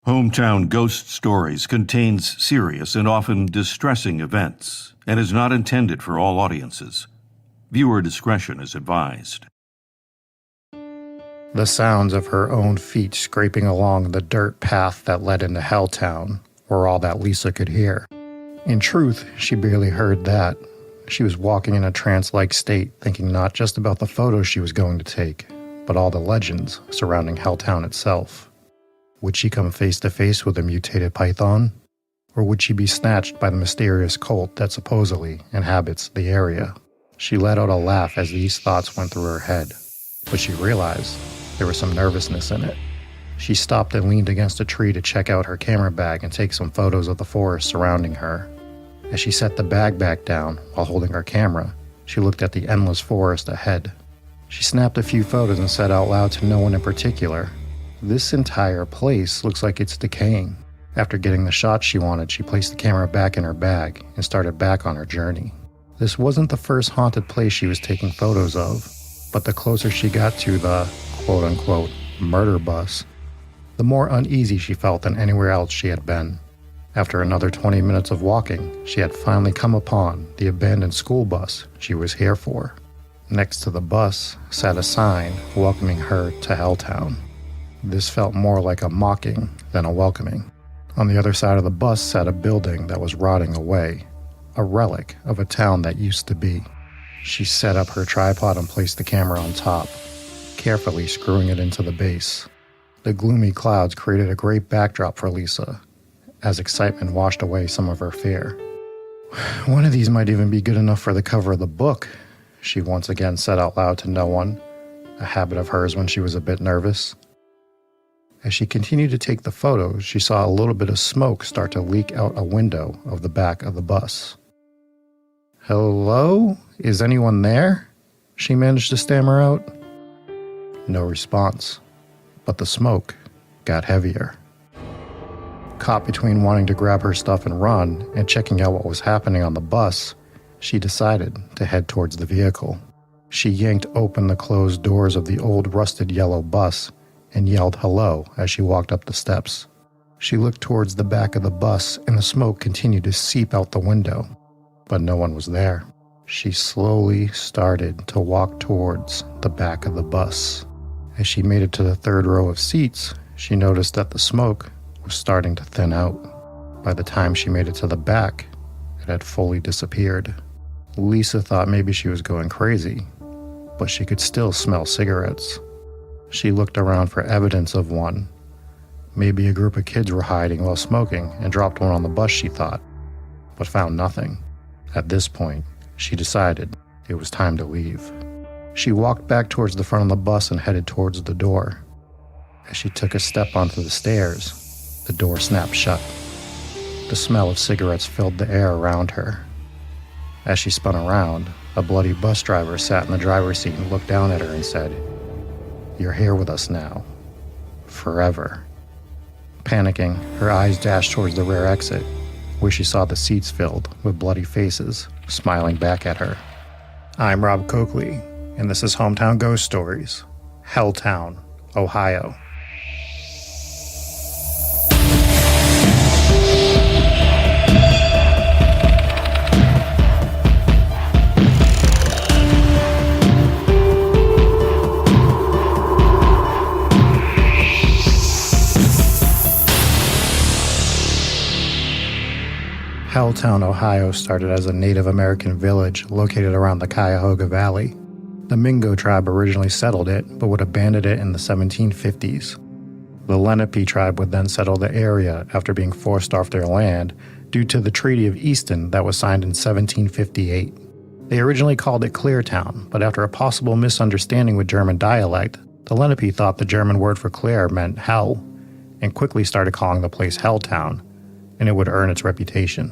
Hometown Ghost Stories contains serious and often distressing events and is not intended for all audiences. Viewer discretion is advised. The sounds of her own feet scraping along the dirt path that led into Helltown were all that Lisa could hear. In truth, she barely heard that. She was walking in a trance-like state, thinking not just about the photos she was going to take, but all the legends surrounding Helltown itself. Would she come face to face with a mutated python? Or would she be snatched by the mysterious cult that supposedly inhabits the area? She let out a laugh as these thoughts went through her head, but she realized there was some nervousness in it. She stopped and leaned against a tree to check out her camera bag and take some photos of the forest surrounding her. As she set the bag back down while holding her camera, she looked at the endless forest ahead. She snapped a few photos and said out loud to no one in particular, "This entire place looks like it's decaying." After getting the shot she wanted, she placed the camera back in her bag and started back on her journey. This wasn't the first haunted place she was taking photos of, but the closer she got to the quote-unquote murder bus, the more uneasy she felt than anywhere else she had been. After another 20 minutes of walking, she had finally come upon the abandoned school bus she was here for. Next to the bus sat a sign welcoming her to Helltown. This felt more like a mocking than a welcoming. On the other side of the bus sat a building that was rotting away, a relic of a town that used to be. She set up her tripod and placed the camera on top, carefully screwing it into the base. The gloomy clouds created a great backdrop for Lisa, as excitement washed away some of her fear. "One of these might even be good enough for the cover of the book," she once again said out loud to no one, a habit of hers when she was a bit nervous. As she continued to take the photos, she saw a little bit of smoke start to leak out a window of the back of the bus. "Hello? Is anyone there?" she managed to stammer out. No response, but the smoke got heavier. Caught between wanting to grab her stuff and run and checking out what was happening on the bus, she decided to head towards the vehicle. She yanked open the closed doors of the old rusted yellow bus and yelled hello as she walked up the steps. She looked towards the back of the bus and the smoke continued to seep out the window, but no one was there. She slowly started to walk towards the back of the bus. As she made it to the third row of seats, she noticed that the smoke was starting to thin out. By the time she made it to the back, it had fully disappeared. Lisa thought maybe she was going crazy, but she could still smell cigarettes. She looked around for evidence of one. Maybe a group of kids were hiding while smoking and dropped one on the bus, she thought, but found nothing. At this point, she decided it was time to leave. She walked back towards the front of the bus and headed towards the door. As she took a step onto the stairs, the door snapped shut. The smell of cigarettes filled the air around her. As she spun around, a bloody bus driver sat in the driver's seat and looked down at her and said, "You're here with us now. Forever." Panicking, her eyes dashed towards the rear exit, where she saw the seats filled with bloody faces, smiling back at her. I'm Rob Coakley, and this is Hometown Ghost Stories, Helltown, Ohio. Helltown, Ohio started as a Native American village located around the Cuyahoga Valley. The Mingo tribe originally settled it, but would abandon it in the 1750s. The Lenape tribe would then settle the area after being forced off their land due to the Treaty of Easton that was signed in 1758. They originally called it Cleartown, but after a possible misunderstanding with German dialect, the Lenape thought the German word for clear meant hell, and quickly started calling the place Helltown, and it would earn its reputation.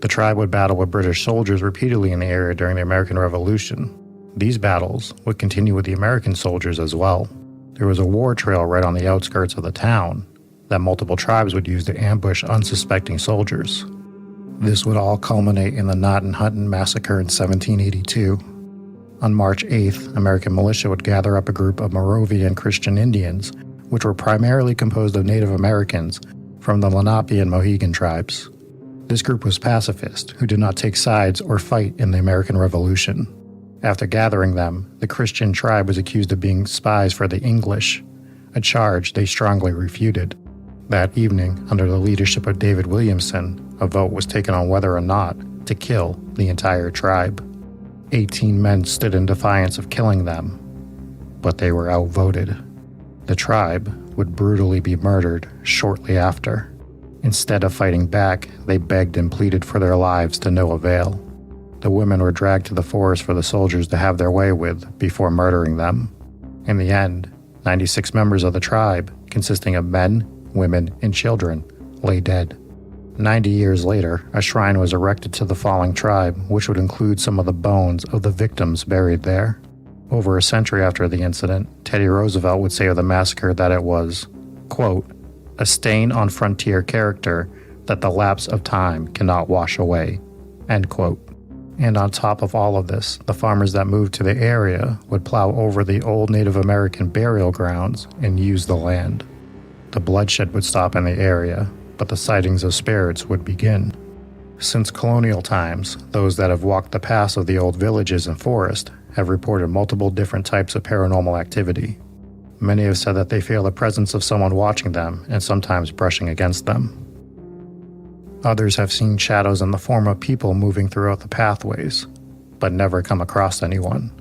The tribe would battle with British soldiers repeatedly in the area during the American Revolution. These battles would continue with the American soldiers as well. There was a war trail right on the outskirts of the town that multiple tribes would use to ambush unsuspecting soldiers. This would all culminate in the Gnadenhutten massacre in 1782. On March 8th, American militia would gather up a group of Moravian Christian Indians which were primarily composed of Native Americans from the Lenape and Mohegan tribes. This group was pacifist, who did not take sides or fight in the American Revolution. After gathering them, the Christian tribe was accused of being spies for the English, a charge they strongly refuted. That evening, under the leadership of David Williamson, a vote was taken on whether or not to kill the entire tribe. 18 men stood in defiance of killing them, but they were outvoted. The tribe would brutally be murdered shortly after. Instead of fighting back, they begged and pleaded for their lives to no avail. The women were dragged to the forest for the soldiers to have their way with before murdering them. In the end, 96 members of the tribe, consisting of men, women, and children, lay dead. 90 years later, a shrine was erected to the falling tribe, which would include some of the bones of the victims buried there. Over a century after the incident, Teddy Roosevelt would say of the massacre that it was, quote, a stain on frontier character that the lapse of time cannot wash away, end quote. And on top of all of this, the farmers that moved to the area would plow over the old Native American burial grounds and use the land. The bloodshed would stop in the area, but the sightings of spirits would begin. Since colonial times, those that have walked the paths of the old villages and forest have reported multiple different types of paranormal activity. Many have said that they feel the presence of someone watching them and sometimes brushing against them. Others have seen shadows in the form of people moving throughout the pathways, but never come across anyone.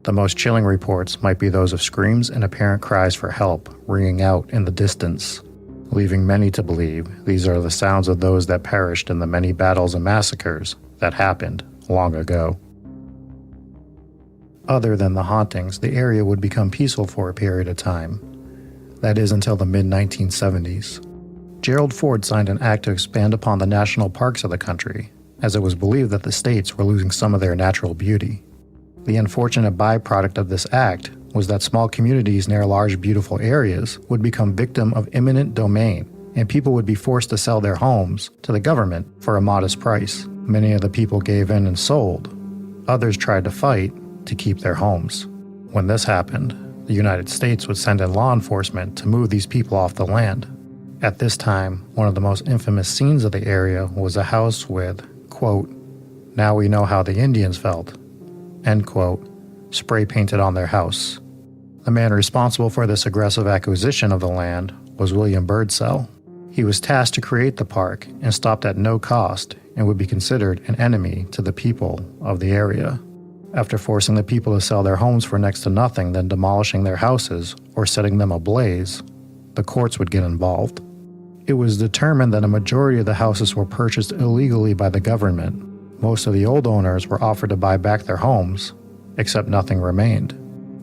The most chilling reports might be those of screams and apparent cries for help ringing out in the distance, leaving many to believe these are the sounds of those that perished in the many battles and massacres that happened long ago. Other than the hauntings, the area would become peaceful for a period of time. That is until the mid-1970s. Gerald Ford signed an act to expand upon the national parks of the country, as it was believed that the states were losing some of their natural beauty. The unfortunate byproduct of this act was that small communities near large beautiful areas would become victim of eminent domain, and people would be forced to sell their homes to the government for a modest price. Many of the people gave in and sold. Others tried to fight to keep their homes. When this happened, the United States would send in law enforcement to move these people off the land. At this time, one of the most infamous scenes of the area was a house with, quote, now we know how the Indians felt, end quote, spray painted on their house. The man responsible for this aggressive acquisition of the land was William Birdsell. He was tasked to create the park and stopped at no cost and would be considered an enemy to the people of the area. After forcing the people to sell their homes for next to nothing, then demolishing their houses or setting them ablaze, the courts would get involved. It was determined that a majority of the houses were purchased illegally by the government. Most of the old owners were offered to buy back their homes, except nothing remained.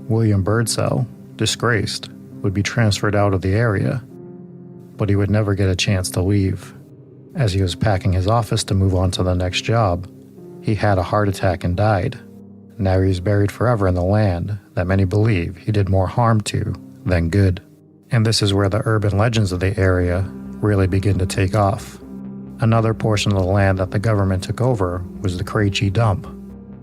William Birdsell, disgraced, would be transferred out of the area, but he would never get a chance to leave. As he was packing his office to move on to the next job, he had a heart attack and died. Now he is buried forever in the land that many believe he did more harm to than good. And this is where the urban legends of the area really begin to take off. Another portion of the land that the government took over was the Krejci dump.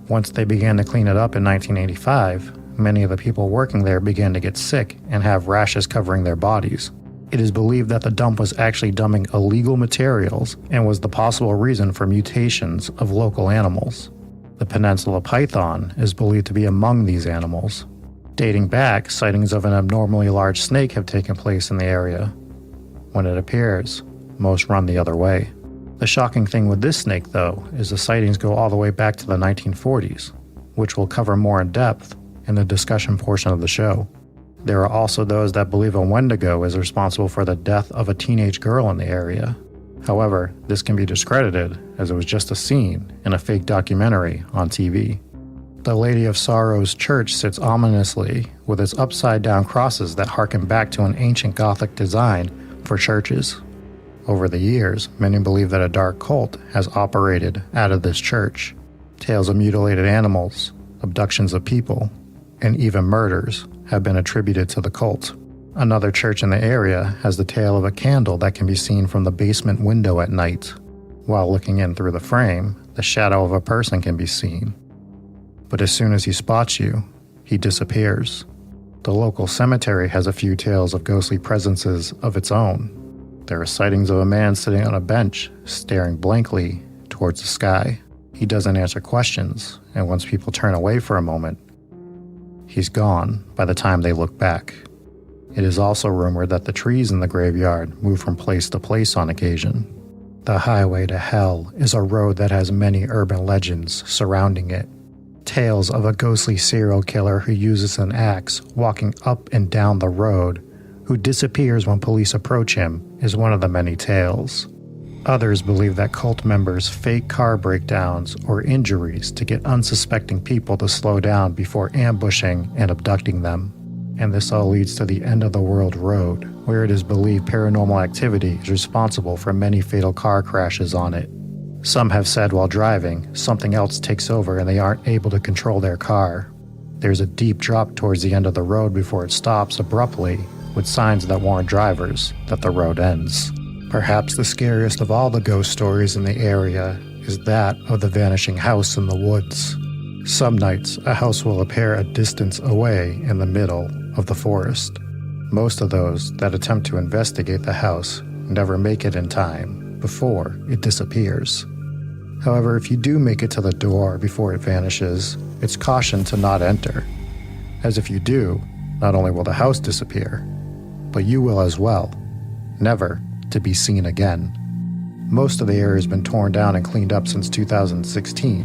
Once they began to clean it up in 1985, many of the people working there began to get sick and have rashes covering their bodies. It is believed that the dump was actually dumping illegal materials and was the possible reason for mutations of local animals. The peninsula python is believed to be among these animals. Dating back, sightings of an abnormally large snake have taken place in the area. When it appears, most run the other way. The shocking thing with this snake, though, is the sightings go all the way back to the 1940s, which we'll cover more in depth in the discussion portion of the show. There are also those that believe a Wendigo is responsible for the death of a teenage girl in the area. However, this can be discredited as it was just a scene in a fake documentary on TV. The Lady of Sorrows Church sits ominously with its upside-down crosses that harken back to an ancient Gothic design for churches. Over the years, many believe that a dark cult has operated out of this church. Tales of mutilated animals, abductions of people, and even murders have been attributed to the cult. Another church in the area has the tale of a candle that can be seen from the basement window at night. While looking in through the frame, the shadow of a person can be seen. But as soon as he spots you, he disappears. The local cemetery has a few tales of ghostly presences of its own. There are sightings of a man sitting on a bench, staring blankly towards the sky. He doesn't answer questions, and once people turn away for a moment, he's gone by the time they look back. It is also rumored that the trees in the graveyard move from place to place on occasion. The highway to hell is a road that has many urban legends surrounding it. Tales of a ghostly serial killer who uses an axe walking up and down the road, who disappears when police approach him, is one of the many tales. Others believe that cult members fake car breakdowns or injuries to get unsuspecting people to slow down before ambushing and abducting them. And this all leads to the End of the World Road, where it is believed paranormal activity is responsible for many fatal car crashes on it. Some have said while driving, something else takes over and they aren't able to control their car. There's a deep drop towards the end of the road before it stops abruptly, with signs that warn drivers that the road ends. Perhaps the scariest of all the ghost stories in the area is that of the vanishing house in the woods. Some nights, a house will appear a distance away in the middle of the forest. Most of those that attempt to investigate the house never make it in time before it disappears. However, if you do make it to the door before it vanishes, it's cautioned to not enter, as if you do, not only will the house disappear, but you will as well, never to be seen again. Most of the area has been torn down and cleaned up since 2016,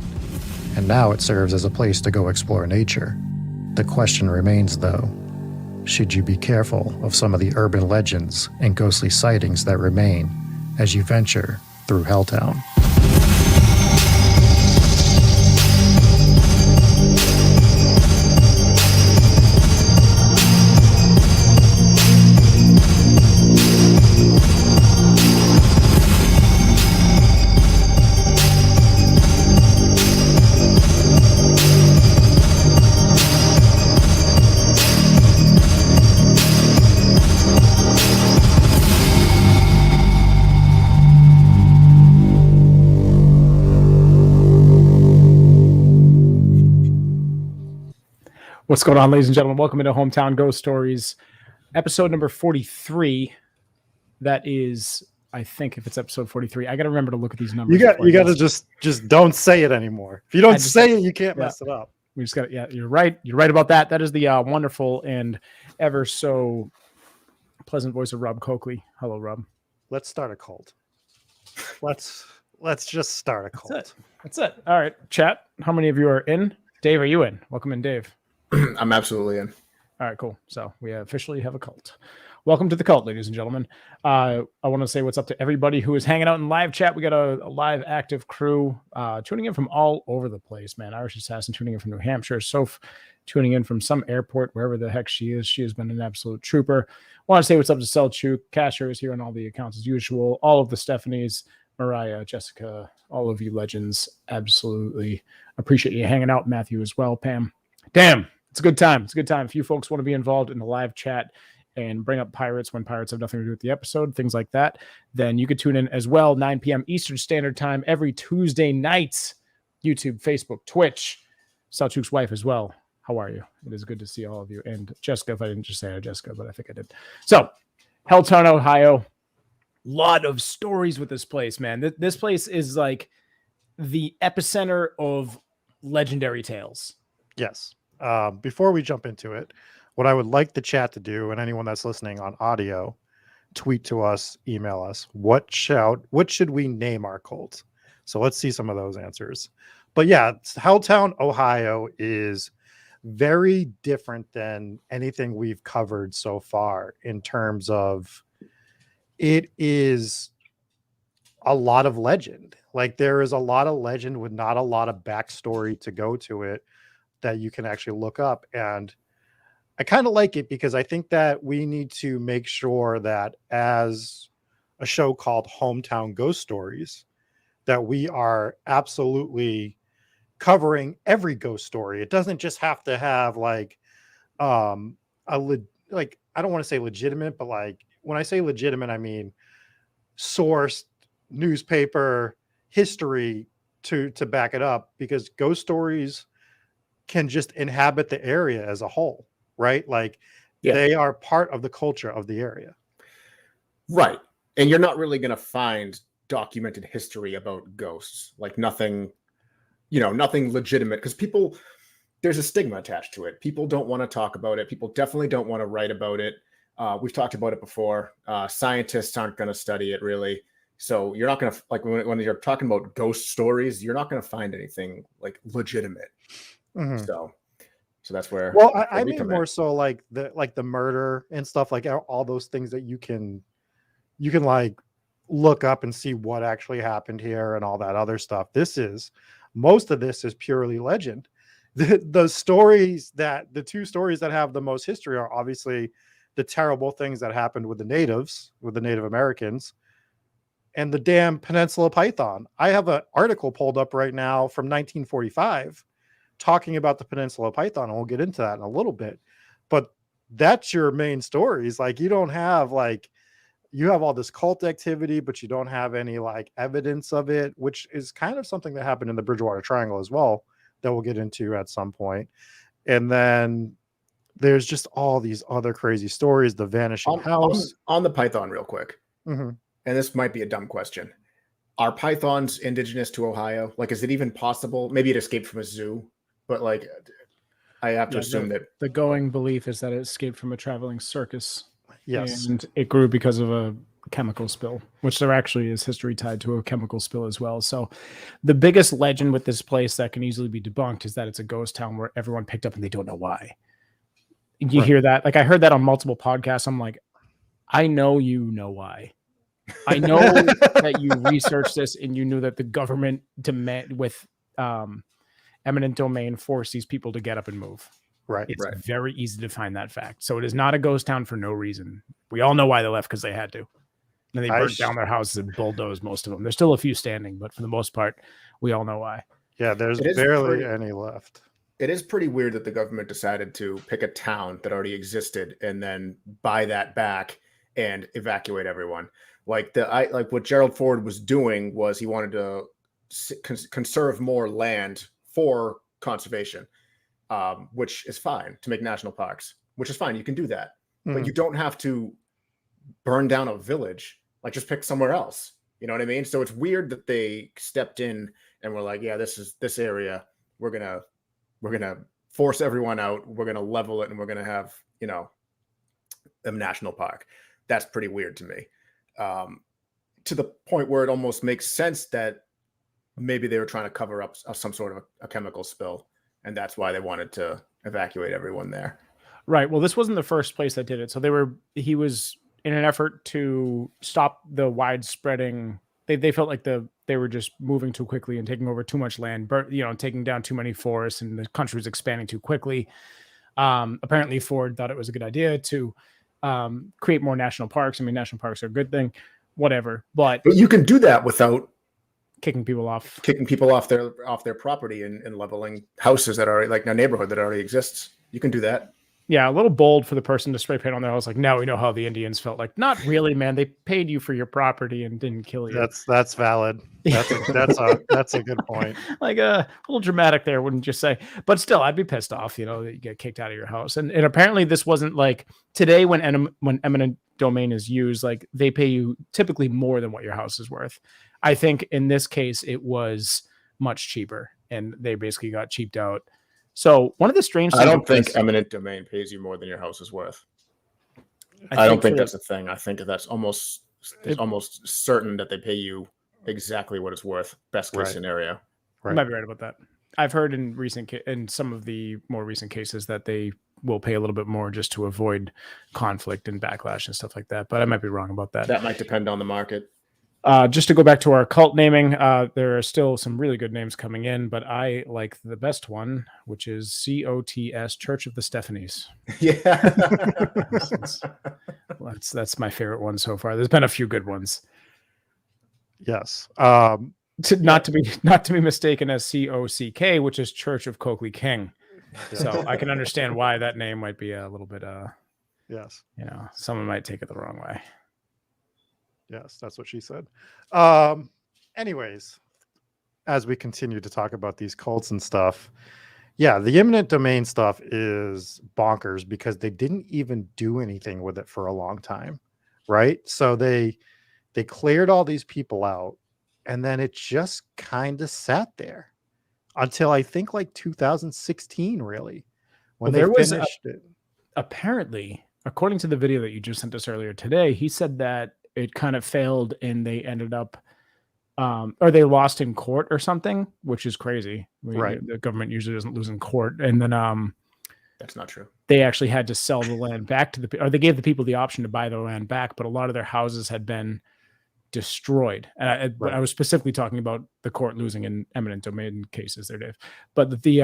and now it serves as a place to go explore nature. The question remains though, should you be careful of some of the urban legends and ghostly sightings that remain as you venture through Helltown? What's going on, ladies and gentlemen? Welcome into Hometown Ghost Stories, episode number 43. That is, I think, if it's episode 43, I got to remember to look at these numbers. You got to just don't say it anymore. If you don't say it, you can't mess it up. We just got to, you're right. You're right about that. That is the wonderful and ever so pleasant voice of Rob Coakley. Hello, Rob. Let's start a cult. Let's just start a cult. That's it. All right, chat. How many of you are in? Dave, are you in? Welcome in, Dave. I'm absolutely in. All right, cool. So we officially have a cult. Welcome to the cult, ladies and gentlemen. I want to say what's up to everybody who is hanging out in live chat. We got a live active crew tuning in from all over the place, man. Irish Assassin tuning in from New Hampshire. Soph tuning in from some airport, wherever the heck she is. She has been an absolute trooper. Want to say what's up to Selchuk. Casher is here on all the accounts as usual. All of the Stephanies, Mariah, Jessica, all of you legends. Absolutely appreciate you hanging out. Matthew as well. Pam. Damn. It's a good time. It's a good time. If you folks want to be involved in the live chat and bring up pirates when pirates have nothing to do with the episode, things like that, then you could tune in as well, 9 p.m. Eastern Standard Time every Tuesday night. YouTube, Facebook, Twitch. Selchuk's wife as well. How are you? It is good to see all of you. And Jessica, if I didn't just say hi, Jessica, but I think I did. So, Helltown, Ohio. Lot of stories with this place, man. This place is like the epicenter of legendary tales. Yes. Before we jump into it, what I would like the chat to do, and anyone that's listening on audio, tweet to us, email us, what should we name our cult? So let's see some of those answers. But yeah, Helltown, Ohio is very different than anything we've covered so far in terms of it is a lot of legend. Like there is a lot of legend with not a lot of backstory to go to it that you can actually look up. And I kind of like it because I think that we need to make sure that as a show called Hometown Ghost Stories, that we are absolutely covering every ghost story. It doesn't just have to have like, I don't want to say legitimate, but like when I say legitimate, I mean source, newspaper, history to back it up, because ghost stories can just inhabit the area as a whole. right? Like Yeah. they are part of the culture of the area. Right. And you're not really going to find documented history about ghosts, like nothing, nothing legitimate, because there's a stigma attached to it. People don't want to talk about it. People definitely don't want to write about it. We've talked about it before. Scientists aren't going to study it really. So you're not going to, like, when you're talking about ghost stories, you're not going to find anything like legitimate. Mhm. So that's where. Well, where I we mean come more in. so like the murder and stuff, like all those things that you can like look up and see what actually happened here and all that other stuff. Most of this is purely legend. The two stories that have the most history are obviously the terrible things that happened with the Native Americans, and the damn Peninsula Python. I have an article pulled up right now from 1945 talking about the Peninsula Python, and we'll get into that in a little bit. But that's your main stories. Like you have all this cult activity, but you don't have any like evidence of it, which is kind of something that happened in the Bridgewater Triangle as well, that we'll get into at some point. And then there's just all these other crazy stories. The vanishing house. On the python real quick. Mm-hmm. And this might be a dumb question. Are pythons indigenous to Ohio? Like, is it even possible? Maybe it escaped from a zoo, but like, I have to assume that the going belief is that it escaped from a traveling circus. Yes. And it grew because of a chemical spill, which there actually is history tied to a chemical spill as well. So the biggest legend with this place that can easily be debunked is that it's a ghost town where everyone picked up and they don't know why. You hear that? Like I heard that on multiple podcasts. I'm like, I know you know why. I know that you researched this and you knew that the government eminent domain forced these people to get up and move. Right. It's very easy to find that fact. So it is not a ghost town for no reason. We all know why they left, because they had to. And they burnt down their houses and bulldozed most of them. There's still a few standing, but for the most part, we all know why. Yeah, there's barely any left. It is pretty weird that the government decided to pick a town that already existed and then buy that back and evacuate everyone. Like what Gerald Ford was doing was he wanted to conserve more land for conservation, which is fine, to make national parks, which is fine. You can do that, but you don't have to burn down a village. Like just pick somewhere else. You know what I mean? So it's weird that they stepped in and were like, yeah, this area. We're gonna force everyone out. We're gonna level it, and we're gonna have a national park. That's pretty weird to me. To the point where it almost makes sense that maybe they were trying to cover up some sort of a chemical spill, and that's why they wanted to evacuate everyone there. Right. Well, this wasn't the first place that did it. So he was in an effort to stop the widespreading. They felt like they were just moving too quickly and taking over too much land, taking down too many forests, and the country was expanding too quickly. Apparently Ford thought it was a good idea to create more national parks. I mean, national parks are a good thing, whatever, but you can do that without kicking people off their property and leveling houses that are like a neighborhood that already exists. You can do that. Yeah, a little bold for the person to spray paint on their house. Like, now we know how the Indians felt. Like, not really, man. They paid you for your property and didn't kill you. That's valid. That's a good point. Like a little dramatic there, wouldn't you say? But still, I'd be pissed off, that you get kicked out of your house. And apparently this wasn't like today when eminent domain is used, like they pay you typically more than what your house is worth. I think in this case, it was much cheaper and they basically got cheaped out. So one of the strange things, I don't think eminent domain pays you more than your house is worth. I don't think that's a thing. I think that's almost certain that they pay you exactly what it's worth. Best case scenario. Right. You might be right about that. I've heard in some of the more recent cases that they will pay a little bit more just to avoid conflict and backlash and stuff like that. But I might be wrong about that. That might depend on the market. Just to go back to our cult naming, there are still some really good names coming in, but I like the best one, which is COTS, Church of the Stephanies. Yeah. That's my favorite one so far. There's been a few good ones. Yes. Not to be mistaken as COCK, which is Church of Coakley King. So I can understand why that name might be a little bit yes. Someone might take it the wrong way. Yes, that's what she said. Anyways, as we continue to talk about these cults and stuff, Yeah, the eminent domain stuff is bonkers because they didn't even do anything with it for a long time, right? So they cleared all these people out, and then it just kind of sat there until I think like 2016, really, when Well, they there was finished it. apparently, according to the video that you just sent us earlier today, he said that it kind of failed and they ended up or they lost in court or something, which is crazy. Right. The government usually doesn't lose in court. And then That's not true. they actually had to sell the land back to or they gave the people the option to buy the land back, but a lot of their houses had been destroyed. But I was specifically talking about the court losing in eminent domain cases there, Dave. But the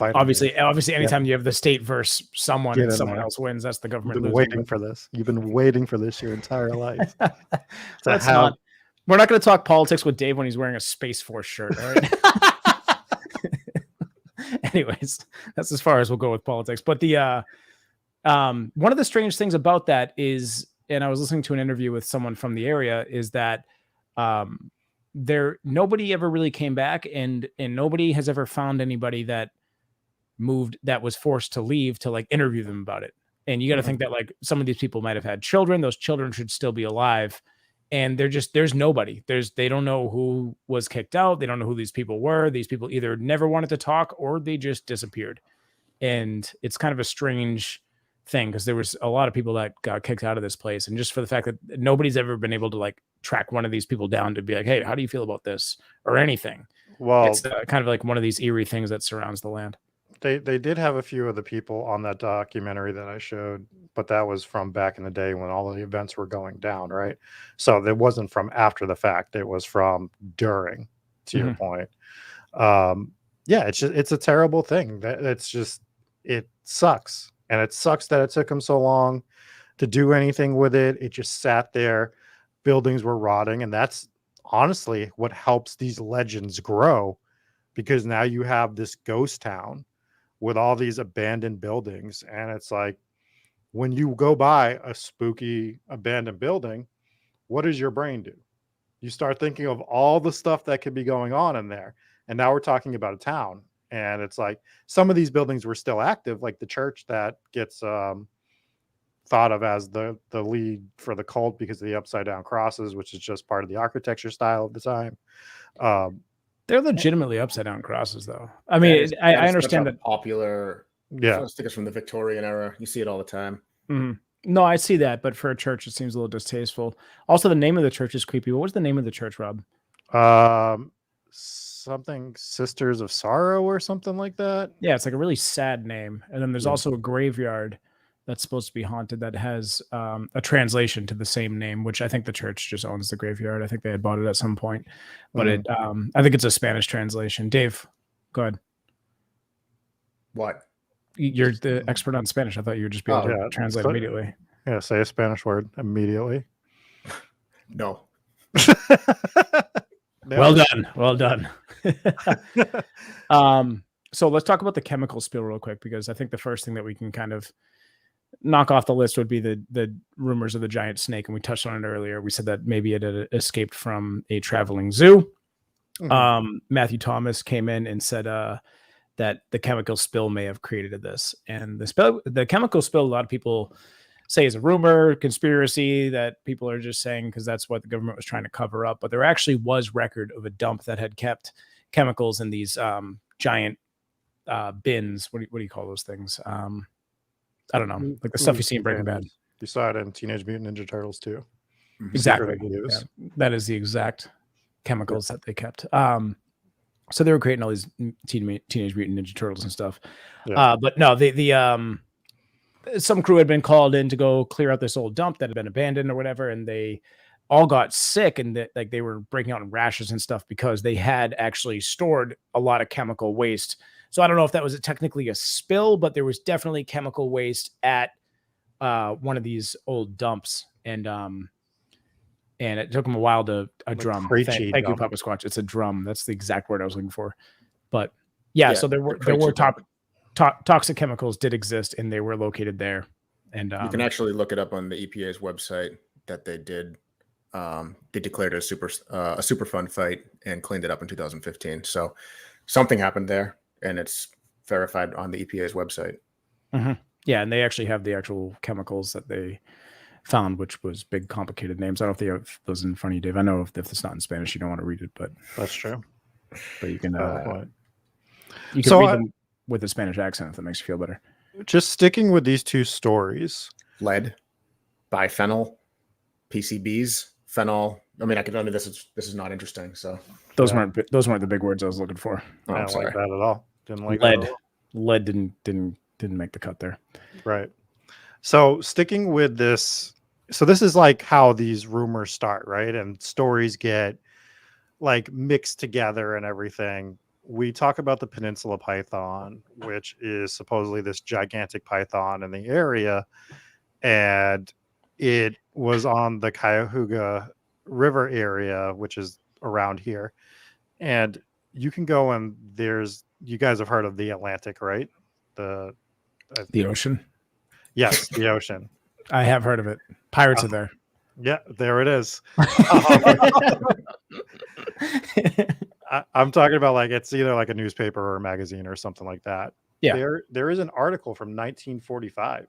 obviously anytime you have the state versus someone and someone else wins, that's the government. You've been waiting for this. You've been waiting for this your entire life. We're not going to talk politics with Dave when he's wearing a Space Force shirt. All right. Anyways, that's as far as we'll go with politics. But the one of the strange things about that is, and I was listening to an interview with someone from the area, is that nobody ever really came back, and nobody has ever found anybody that moved that was forced to leave to like interview them about it. And you got to think that like some of these people might have had children. Those children should still be alive. And there's nobody. They don't know who was kicked out. They don't know who these people were. These people either never wanted to talk or they just disappeared. And it's kind of a strange thing because there was a lot of people that got kicked out of this place. And just for the fact that nobody's ever been able to like track one of these people down to be like, hey, how do you feel about this or anything? Well, it's kind of like one of these eerie things that surrounds the land. They did have a few of the people on that documentary that I showed, but that was from back in the day when all the events were going down, right? So it wasn't from after the fact; it was from during. To your point, yeah, it's a terrible thing. It sucks, and it sucks that it took them so long to do anything with it. It just sat there. Buildings were rotting, and that's honestly what helps these legends grow, because now you have this ghost town with all these abandoned buildings. And it's like, when you go by a spooky abandoned building, what does your brain do? You start thinking of all the stuff that could be going on in there. And now we're talking about a town. And it's like, some of these buildings were still active, like the church that gets thought of as the lead for the cult because of the upside down crosses, which is just part of the architecture style of the time. They're legitimately upside down crosses, though. I mean, I understand that popular stickers from the Victorian era. You see it all the time. Mm-hmm. No, I see that, but for a church, it seems a little distasteful. Also, the name of the church is creepy. What was the name of the church, Rob? Something Sisters of Sorrow or something like that. Yeah, it's like a really sad name. And then there's also a graveyard that's supposed to be haunted that has a translation to the same name, which I think the church just owns the graveyard. I think they had bought it at some point, but I think it's a Spanish translation. Dave, go ahead. What? You're the expert on Spanish. I thought you would just be able to translate immediately. Yeah, say a Spanish word immediately. No. Well done. So let's talk about the chemical spill real quick, because I think the first thing that we can kind of knock off the list would be the rumors of the giant snake. And we touched on it earlier. We said that maybe it had escaped from a traveling zoo. Matthew Thomas came in and said that the chemical spill may have created this. And the chemical spill, a lot of people say is a rumor, conspiracy that people are just saying because that's what the government was trying to cover up. But there actually was record of a dump that had kept chemicals in these giant bins. What do you call those things? I don't know, like the stuff you see in Breaking Bad. You saw it in Teenage Mutant Ninja Turtles too. Exactly. Yeah. That is the exact chemicals that they kept. So they were creating all these Teenage Mutant Ninja Turtles and stuff. Yeah. But no, some crew had been called in to go clear out this old dump that had been abandoned or whatever, and they all got sick, and they were breaking out in rashes and stuff because they had actually stored a lot of chemical waste. So I don't know if that was technically a spill, but there was definitely chemical waste at one of these old dumps, and it took them a while to a drum. Thank you, Papa Squatch. It's a drum. That's the exact word I was looking for. But yeah, so there were toxic chemicals did exist, and they were located there. And you can actually look it up on the EPA's website that they did. They declared it a Superfund fight and cleaned it up in 2015. So something happened there. and it's verified on the EPA's website. Yeah, and they actually have the actual chemicals that they found, which was big, complicated names. I don't know if they have those in front of you, Dave. I know if it's not in Spanish, you don't want to read it, but That's true. you can read them with a Spanish accent if that makes you feel better. Just sticking with these two stories. Lead, biphenyl, PCBs, phenol. I mean, this is not interesting. So those weren't the big words I was looking for. Oh, I don't like that at all. Didn't like lead. that at all. Lead didn't make the cut there. Right. So sticking with this, so this is like how these rumors start, right? And stories get like mixed together and everything. We talk about the peninsula python, which is supposedly this gigantic python in the area, and it was on the Cuyahoga River area, which is around here. And you can go and you guys have heard of the Atlantic, right? The ocean. Yes, the ocean. I have heard of it. Pirates are there. Yeah, there it is. I'm talking about like it's either like a newspaper or a magazine or something like that. Yeah. There is an article from 1945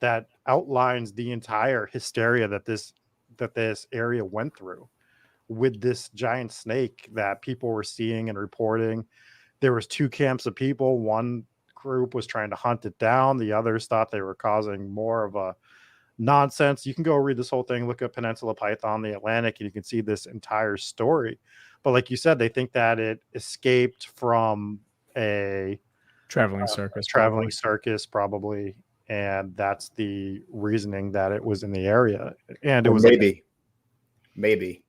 that outlines the entire hysteria that this area went through with this giant snake that people were seeing and reporting. There was two camps of people. One group was trying to hunt it down. The others thought they were causing more of a nonsense. You can go read this whole thing, look up Peninsula Python, the Atlantic, and you can see this entire story. But like you said, they think that it escaped from a traveling circus, probably, and that's the reasoning that it was in the area. And it was maybe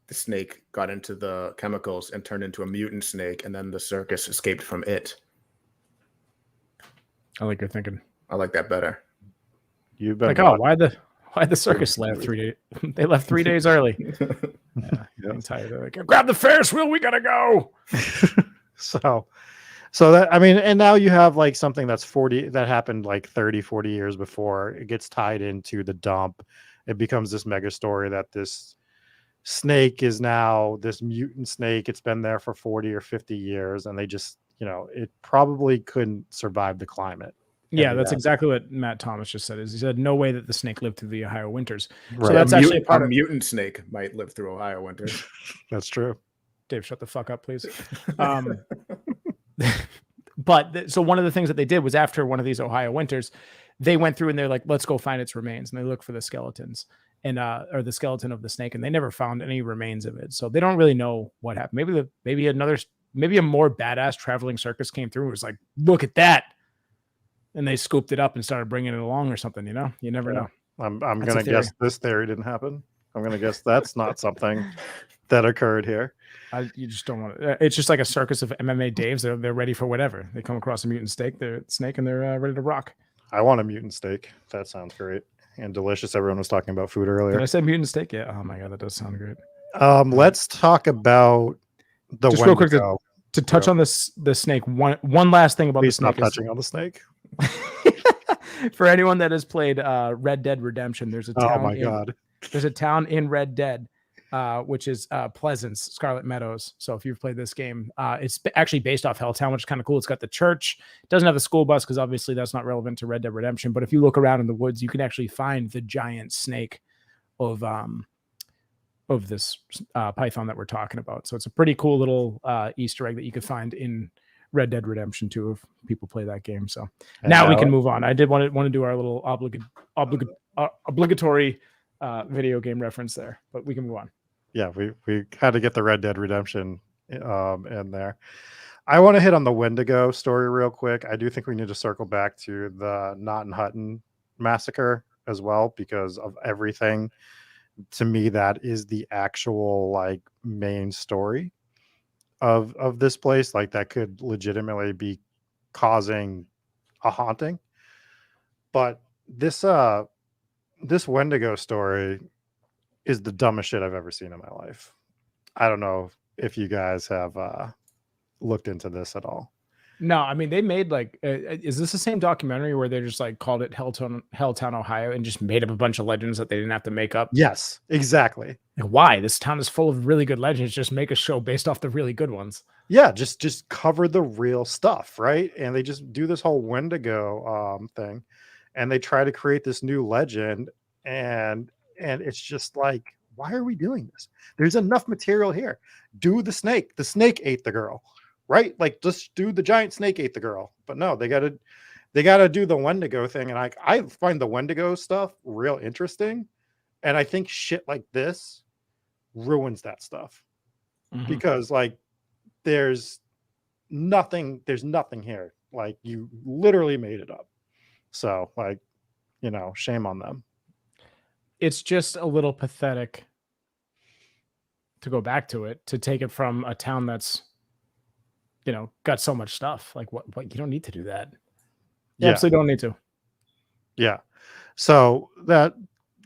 the snake got into the chemicals and turned into a mutant snake, and then the circus escaped from it. I like your thinking. I like that better. You've been why the circus left 3 days? They left 3 days early. I'm tired. They're like, grab the Ferris wheel, we gotta go. So that, I mean, and now you have like something that happened like 30, 40 years before. It gets tied into the dump. It becomes this mega story that this snake is now this mutant snake. It's been there for 40 or 50 years, and they just, it probably couldn't survive the climate. Yeah, that's exactly what Matt Thomas just said. He said no way that the snake lived through the Ohio winters. Right. So that's actually a mutant snake might live through Ohio winters. That's true. Dave, shut the fuck up, please. But so one of the things that they did was after one of these Ohio winters, they went through and they're like, let's go find its remains. And they look for the skeletons or the skeleton of the snake, and they never found any remains of it. So they don't really know what happened. Maybe a more badass traveling circus came through and was like, look at that. And they scooped it up and started bringing it along or something, you never know. I'm going to guess this theory didn't happen. I'm going to guess that's not something that occurred here. You just don't want it. It's just like a circus of MMA Daves. They're ready for whatever. They come across a mutant snake, and they're ready to rock. I want a mutant steak. That sounds great and delicious. Everyone was talking about food earlier. Did I say mutant steak? Yeah. Oh my God, that does sound great. Let's talk about the just Wendigo. Real quick to touch on the snake. One last thing about Please the snake. Not touching on the snake. For anyone that has played Red Dead Redemption, there's a town. There's a town in Red Dead, which is Pleasance, Scarlet Meadows. So if you've played this game, it's actually based off Helltown, which is kind of cool. It's got the church. It doesn't have the school bus because obviously that's not relevant to Red Dead Redemption. But if you look around in the woods, you can actually find the giant snake of this python that we're talking about. So it's a pretty cool little Easter egg that you could find in Red Dead Redemption 2 if people play that game. So now we can move on. I did want to do our little obligatory video game reference there, but we can move on. Yeah, we had to get the Red Dead Redemption in there. I want to hit on the Wendigo story real quick. I do think we need to circle back to the Gnadenhutten massacre as well, because of everything. To me, that is the actual like main story of this place. Like that could legitimately be causing a haunting. But this Wendigo story is the dumbest shit I've ever seen in my life. I don't know if you guys have looked into this at all. No, I mean, they made like, is this the same documentary where they just like called it Helltown, Ohio, and just made up a bunch of legends that they didn't have to make up? Yes, exactly. Like, why? This town is full of really good legends. Just make a show based off the really good ones. Yeah, just cover the real stuff, right? And they just do this whole Wendigo thing, and they try to create this new legend, and it's just like, why are we doing this? There's enough material here. Do the snake. The snake ate the girl, right? Like, just do the giant snake ate the girl. But no, they gotta do the Wendigo thing. And I find the Wendigo stuff real interesting. And I think shit like this ruins that stuff. Because like there's nothing here. Like, you literally made it up. So like, shame on them. It's just a little pathetic, to go back to it, to take it from a town that's, got so much stuff. Like, what you don't need to do that. You absolutely don't need to. Yeah. So that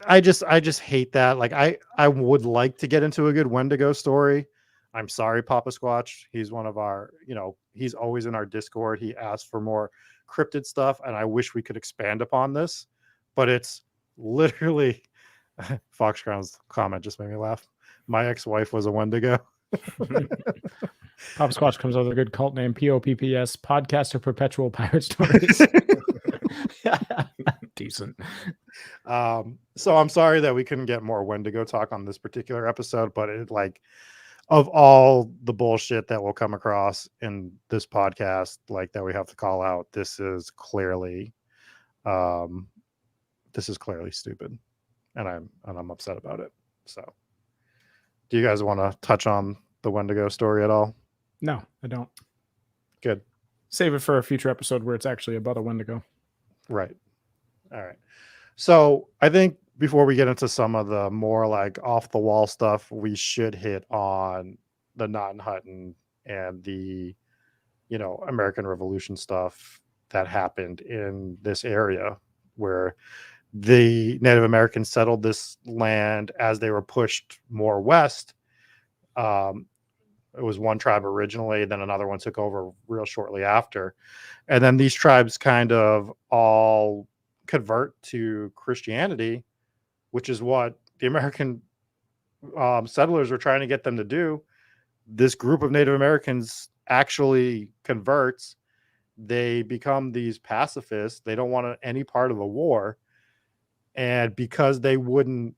I just hate that. Like, I would like to get into a good Wendigo story. I'm sorry, Papa Squatch. He's one of our, he's always in our Discord. He asked for more cryptid stuff, and I wish we could expand upon this, but it's literally Foxcrown's comment just made me laugh. My ex-wife was a Wendigo. Papa Squatch comes up with a good cult name, POPPS, Podcast of Perpetual Pirate Stories. Decent. So I'm sorry that we couldn't get more Wendigo talk on this particular episode, but it, like, of all the bullshit that we'll come across in this podcast, like, that we have to call out, this is clearly stupid, and I'm upset about it. So do you guys want to touch on the Wendigo story at all? No, I don't. Good. Save it for a future episode where it's actually about a Wendigo. Right. All right. So I think before we get into some of the more like off the wall stuff, we should hit on the Gnadenhutten and the, American Revolution stuff that happened in this area, where the Native Americans settled this land as they were pushed more west. It was one tribe originally, then another one took over real shortly after. And then these tribes kind of all convert to Christianity, which is what the American settlers were trying to get them to do. This group of Native Americans actually converts. They become these pacifists. They don't want any part of the war. And because they wouldn't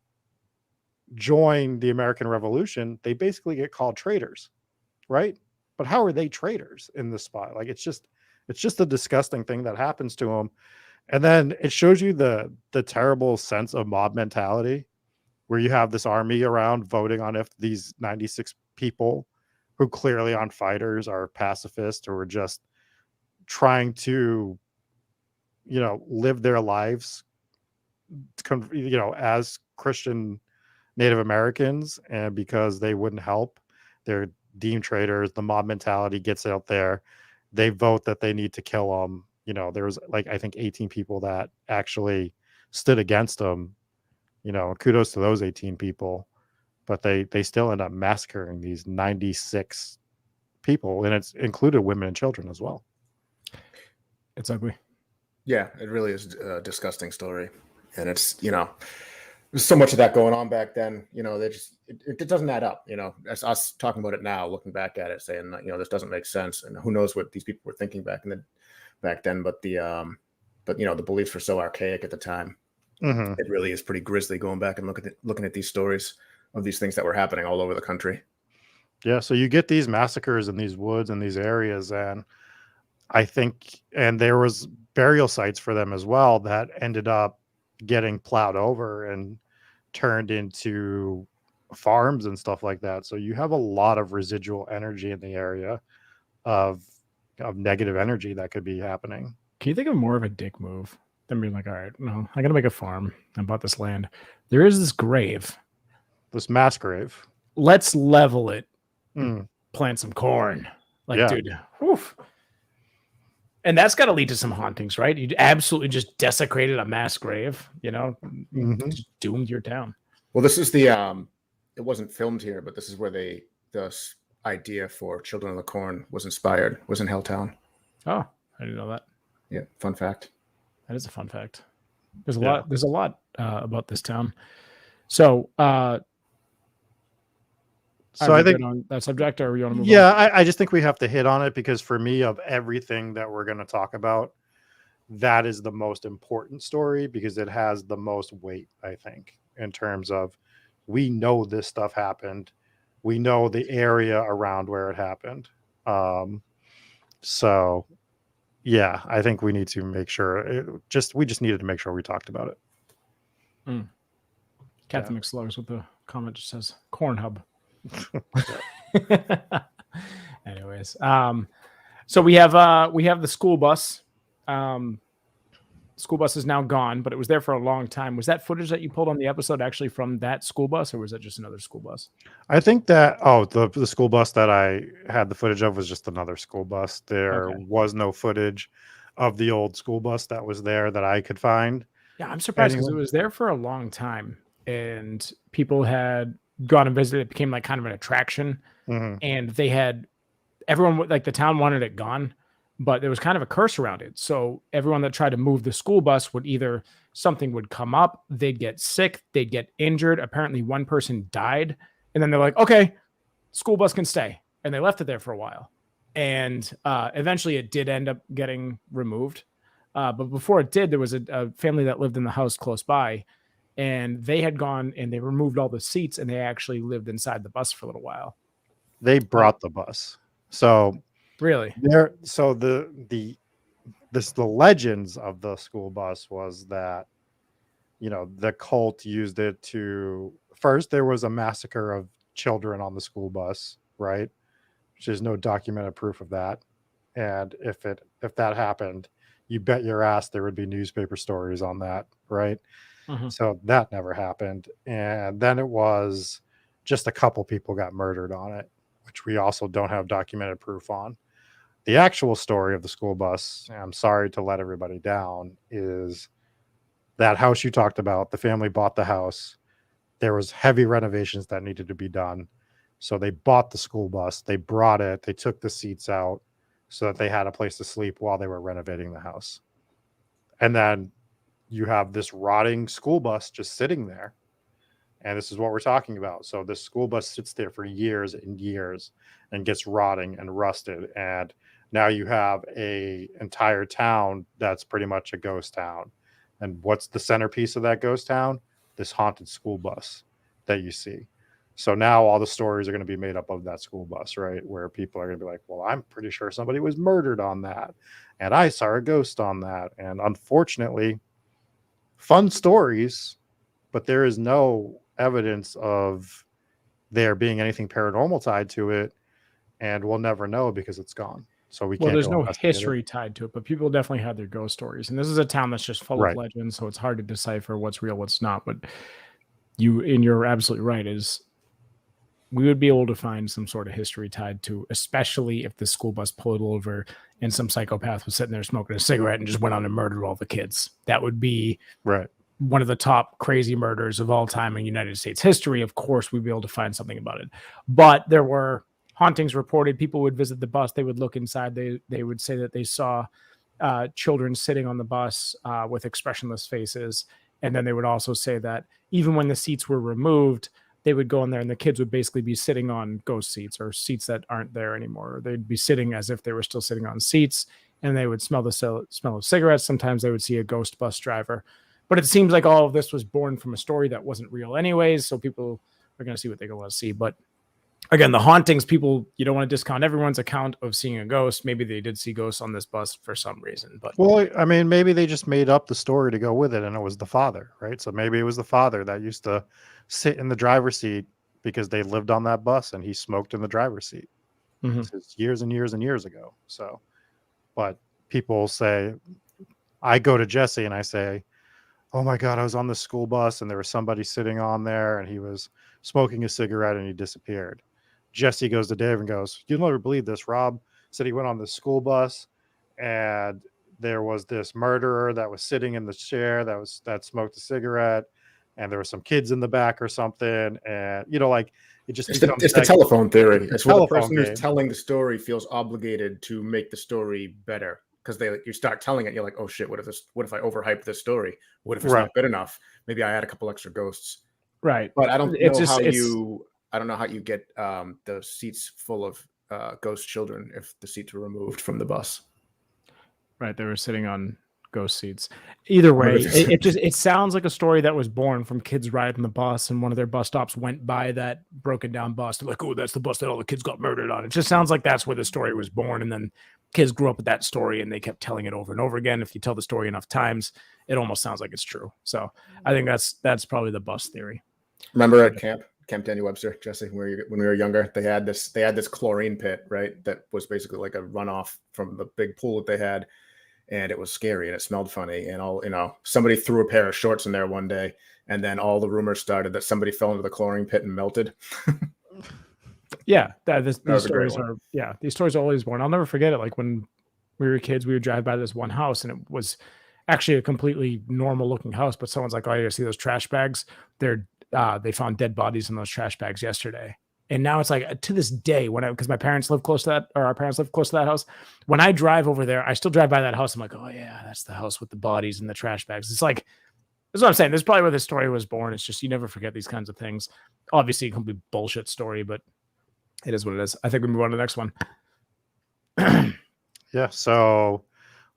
join the American Revolution, they basically get called traitors, right? But how are they traitors in this spot? Like, it's just a disgusting thing that happens to them. And then it shows you the terrible sense of mob mentality, where you have this army around voting on if these 96 people who clearly aren't fighters are pacifists or just trying to, live their lives, as Christian Native Americans, and because they wouldn't help, they're deemed traitors. The mob mentality gets out there. They vote that they need to kill them. There was like, I think 18 people that actually stood against them. Kudos to those 18 people, but they still end up massacring these 96 people, and it's included women and children as well. It's ugly. Yeah, it really is a disgusting story. And it's, there's so much of that going on back then, it doesn't add up, as us talking about it now, looking back at it, saying, this doesn't make sense. And who knows what these people were thinking back then, but the beliefs were so archaic at the time. Mm-hmm. It really is pretty grisly going back and looking at these stories of these things that were happening all over the country. Yeah. So you get these massacres in these woods and these areas, and I think, and there was burial sites for them as well that ended up getting plowed over and turned into farms and stuff like that. So you have a lot of residual energy in the area of negative energy that could be happening. Can you think of more of a dick move than being like, all right, no, I got to make a farm. I bought this land. There is this grave, this mass grave. Let's level it. Plant some corn. Like, dude, woof. And that's got to lead to some hauntings, right? You absolutely just desecrated a mass grave, just doomed your town. Well, this is the, it wasn't filmed here, but this is where the idea for Children of the Corn was inspired, was in Helltown. Oh, I didn't know that. Yeah. Fun fact. That is a fun fact. There's a lot about this town. So So Are I we think, good on that subject, or you want to move on? yeah, I just think we have to hit on it because for me, of everything that we're going to talk about, that is the most important story because it has the most weight, I think, in terms of we know this stuff happened. We know the area around where it happened. So yeah, I think we need to make sure we just needed to make sure we talked about it. Captain McSlugs with the comment just says corn hub. Anyways, so we have the school bus. School bus is now gone, but it was there for a long time. Was that footage that you pulled on the episode actually from that school bus, or was that just another school bus? I think that the school bus that I had the footage of was just another school bus. There was no footage of the old school bus that was there that I could find. Yeah, I'm surprised because it was there for a long time, and people had gone and visited. It became like kind of an attraction, and they had everyone like the town wanted it gone, but there was kind of a curse around it. So everyone that tried to move the school bus would either something would come up, they'd get sick, they'd get injured. Apparently, one person died, and then they're like, "Okay, school bus can stay," and they left it there for a while, and eventually it did end up getting removed. But before it did, there was a family that lived in the house close by, and they had gone and they removed all the seats, and they actually lived inside the bus for a little while. They brought the bus. So really, the legends of the school bus was that, the cult used it to first there was a massacre of children on the school bus, right? Which there's no documented proof of that. And if that happened, you bet your ass there would be newspaper stories on that, right? So that never happened. And then it was just a couple people got murdered on it, which we also don't have documented proof on. The actual story of the school bus, I'm sorry to let everybody down, is that house you talked about. The family bought the house. There was heavy renovations that needed to be done. So they bought the school bus. They brought it. They took the seats out so that they had a place to sleep while they were renovating the house. And then you have this rotting school bus just sitting there. And this is what we're talking about. So this school bus sits there for years and years and gets rotting and rusted. And now you have a entire town that's pretty much a ghost town. And what's the centerpiece of that ghost town? This haunted school bus that you see. So now all the stories are going to be made up of that school bus, right? Where people are going to be like, well, I'm pretty sure somebody was murdered on that. And I saw a ghost on that. And unfortunately, fun stories, but there is no evidence of there being anything paranormal tied to it. And we'll never know because it's gone. So we can't. There's no history tied to it, but people definitely had their ghost stories. And this is a town that's just full of legends. So it's hard to decipher what's real, what's not. But you're absolutely right, is we would be able to find some sort of history tied to, especially if the school bus pulled over and some psychopath was sitting there smoking a cigarette and just went on and murdered all the kids. That would be one of the top crazy murders of all time in United States history. Of course, we'd be able to find something about it. But there were hauntings reported. People would visit the bus. They would look inside. They would say that they saw children sitting on the bus with expressionless faces. And then they would also say that even when the seats were removed, they would go in there and the kids would basically be sitting on ghost seats or seats that aren't there anymore. They'd be sitting as if they were still sitting on seats, and they would smell the smell of cigarettes. Sometimes they would see a ghost bus driver. But it seems like all of this was born from a story that wasn't real anyways, so people are going to see what they want to see. But again, the hauntings, people, you don't want to discount everyone's account of seeing a ghost. Maybe they did see ghosts on this bus for some reason. But well, I mean, maybe they just made up the story to go with it, and it was the father, right? So maybe it was the father that used to sit in the driver's seat because they lived on that bus and he smoked in the driver's seat. This is years and years and years ago. So, but people say, I go to Jesse and I say, oh my God, I was on the school bus and there was somebody sitting on there and he was smoking a cigarette and he disappeared. Jesse goes to Dave and goes, you'll never believe this. Rob said he went on the school bus and there was this murderer that was sitting in the chair that smoked a cigarette, and there were some kids in the back or something. And, like it just it's the telephone theory. It's where the person who's telling the story feels obligated to make the story better. Because you start telling it, you're like, oh shit, what if I overhype this story? What if it's not good enough? Maybe I add a couple extra ghosts. Right. But I don't know how you I don't know how you get the seats full of ghost children if the seats were removed from the bus. Right, they were sitting on ghost seats. Either way, it sounds like a story that was born from kids riding the bus, and one of their bus stops went by that broken down bus. They're like, oh, that's the bus that all the kids got murdered on. It just sounds like that's where the story was born, and then kids grew up with that story and they kept telling it over and over again. If you tell the story enough times, it almost sounds like it's true. So I think that's probably the bus theory. Remember at Camp Daniel Webster, Jesse, when we were younger, they had this chlorine pit, right? That was basically like a runoff from the big pool that they had. And it was scary and it smelled funny. And somebody threw a pair of shorts in there one day, and then all the rumors started that somebody fell into the chlorine pit and melted. Yeah, these stories are always born. I'll never forget it. Like when we were kids, we would drive by this one house, and it was actually a completely normal looking house. But someone's like, "Oh, you see those trash bags? They found dead bodies in those trash bags yesterday." And now it's like to this day, because my parents live close to that, or our parents live close to that house. When I drive over there, I still drive by that house. I'm like, oh yeah, that's the house with the bodies and the trash bags. It's like, that's what I'm saying. This is probably where the story was born. It's just, you never forget these kinds of things. Obviously, a complete bullshit story, but it is what it is. I think we move on to the next one. Yeah. So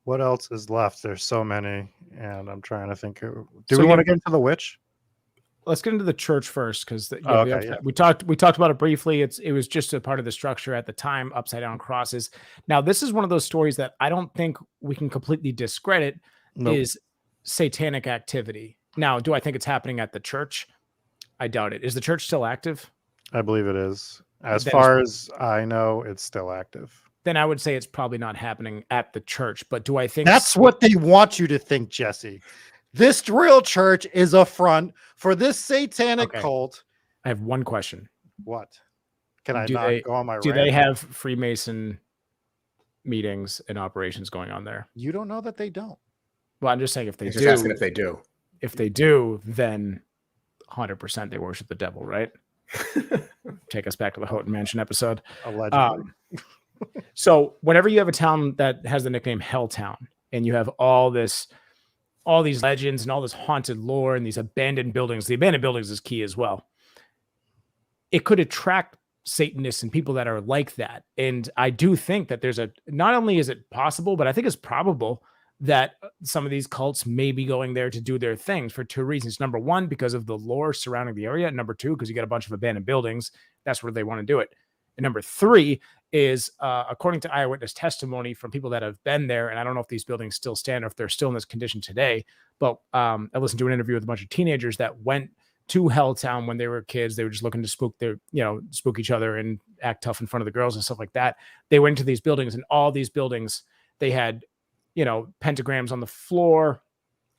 what else is left? There's so many, and I'm trying to think. Do we want to get into the witch? Let's get into the church first, because we talked about it briefly. It was just a part of the structure at the time, upside down crosses. Now, this is one of those stories that I don't think we can completely discredit. Nope. Is satanic activity. Now, do I think it's happening at the church? I doubt it. Is the church still active? I believe it is. As far as I know, it's still active. Then I would say it's probably not happening at the church. But do I think that's what they want you to think, Jesse? This real church is a front for this satanic cult. I have one question. What? Can I not go on my rant? Do they have Freemason meetings and operations going on there? You don't know that they don't. Well, I'm just saying if they do. Just asking if they do. If they do, then 100% they worship the devil, right? Take us back to the Houghton Mansion episode. Allegedly. So whenever you have a town that has the nickname Helltown, and you have all these legends and all this haunted lore and these abandoned buildings. The abandoned buildings is key as well. It could attract Satanists and people that are like that. And I do think that not only is it possible, but I think it's probable that some of these cults may be going there to do their things for two reasons. Number one, because of the lore surrounding the area. And number two, because you get a bunch of abandoned buildings. That's where they want to do it. And number three is, according to eyewitness testimony from people that have been there, and I don't know if these buildings still stand or if they're still in this condition today, but I listened to an interview with a bunch of teenagers that went to Helltown when they were kids. They were just looking to spook each other and act tough in front of the girls and stuff like that. They went to these buildings, and all these buildings, they had, pentagrams on the floor,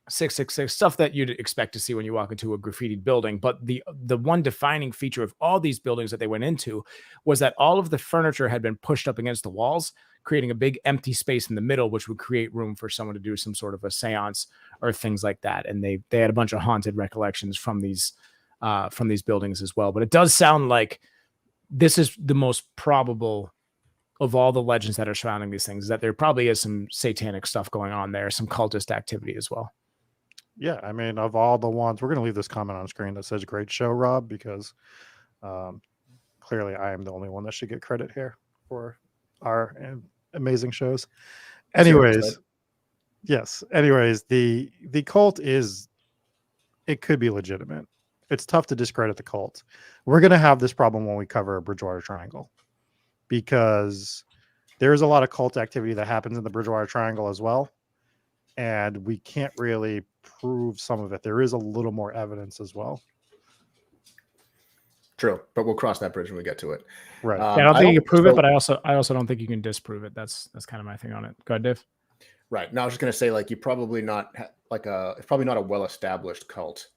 666, stuff that you'd expect to see when you walk into a graffitied building. But the one defining feature of all these buildings that they went into was that all of the furniture had been pushed up against the walls, creating a big empty space in the middle, which would create room for someone to do some sort of a seance or things like that. And they had a bunch of haunted recollections from these buildings as well. But it does sound like this is the most probable of all the legends that are surrounding these things, is that there probably is some satanic stuff going on there, some cultist activity as well. Yeah, I mean, of all the ones, we're going to leave this comment on screen that says "Great show, Rob," because clearly I am the only one that should get credit here for our amazing shows. Anyways, yes. Anyways, the cult it could be legitimate. It's tough to discredit the cult. We're going to have this problem when we cover Bridgewater Triangle, because there's a lot of cult activity that happens in the Bridgewater Triangle as well. And we can't really prove some of it. There is a little more evidence as well. True, but we'll cross that bridge when we get to it. Right. Yeah, I don't think you can prove it, but I also don't think you can disprove it. That's kind of my thing on it. Go ahead, Dave. Right. Now I was just going to say, like, you probably not it's probably not a well-established cult.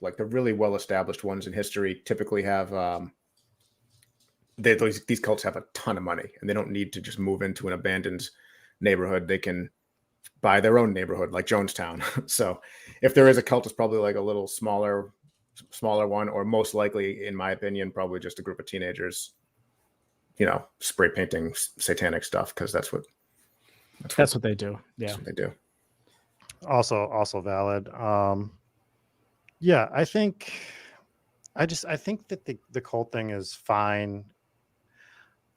Like the really well-established ones in history typically have these cults have a ton of money, and they don't need to just move into an abandoned neighborhood. They can buy their own neighborhood, like Jonestown. So if there is a cult, it's probably like a little smaller one, or most likely, in my opinion, probably just a group of teenagers, spray painting satanic stuff, because that's what they do. Yeah, that's what they do. Also valid. Yeah, I think I think that the cult thing is fine.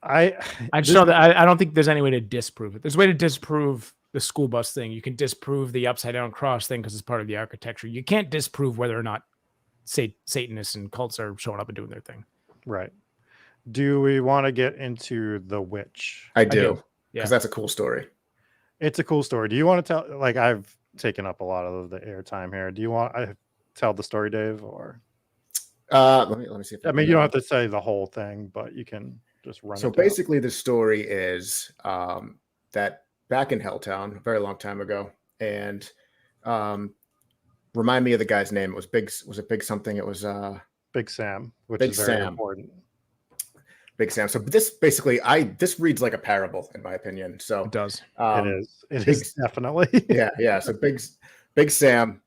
I just know that I don't think there's any way to disprove it. There's a way to disprove the school bus thing. You can disprove the upside down cross thing because it's part of the architecture. You can't disprove whether or not Satanists and cults are showing up and doing their thing. Right. Do we want to get into the witch? I do. Yeah. Because that's a cool story. It's a cool story. Do you want to tell? Like, I've taken up a lot of the airtime here. Do you want I tell the story, Dave? Or let me see. If I mean, you don't have to say the whole thing, but you can just run. So basically, the story is that back in Helltown, a very long time ago, and remind me of the guy's name. It was Big. Was it Big something? It was Big Sam, which Big is very Sam. important. Big Sam. So this basically, this reads like a parable, in my opinion. So It does. It is definitely. yeah. So Big Sam,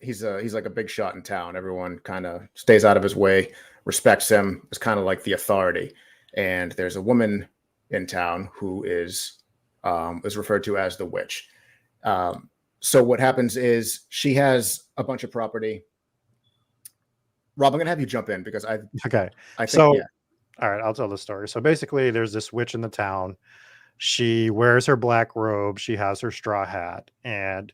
he's like a big shot in town. Everyone kind of stays out of his way, respects him. Is kind of like the authority. And there's a woman in town who is referred to as the witch. So what happens is she has a bunch of property. Rob, I'm gonna have you jump in because I think all right, I'll tell the story. So basically, there's this witch in the town. She wears her black robe. She has her straw hat, and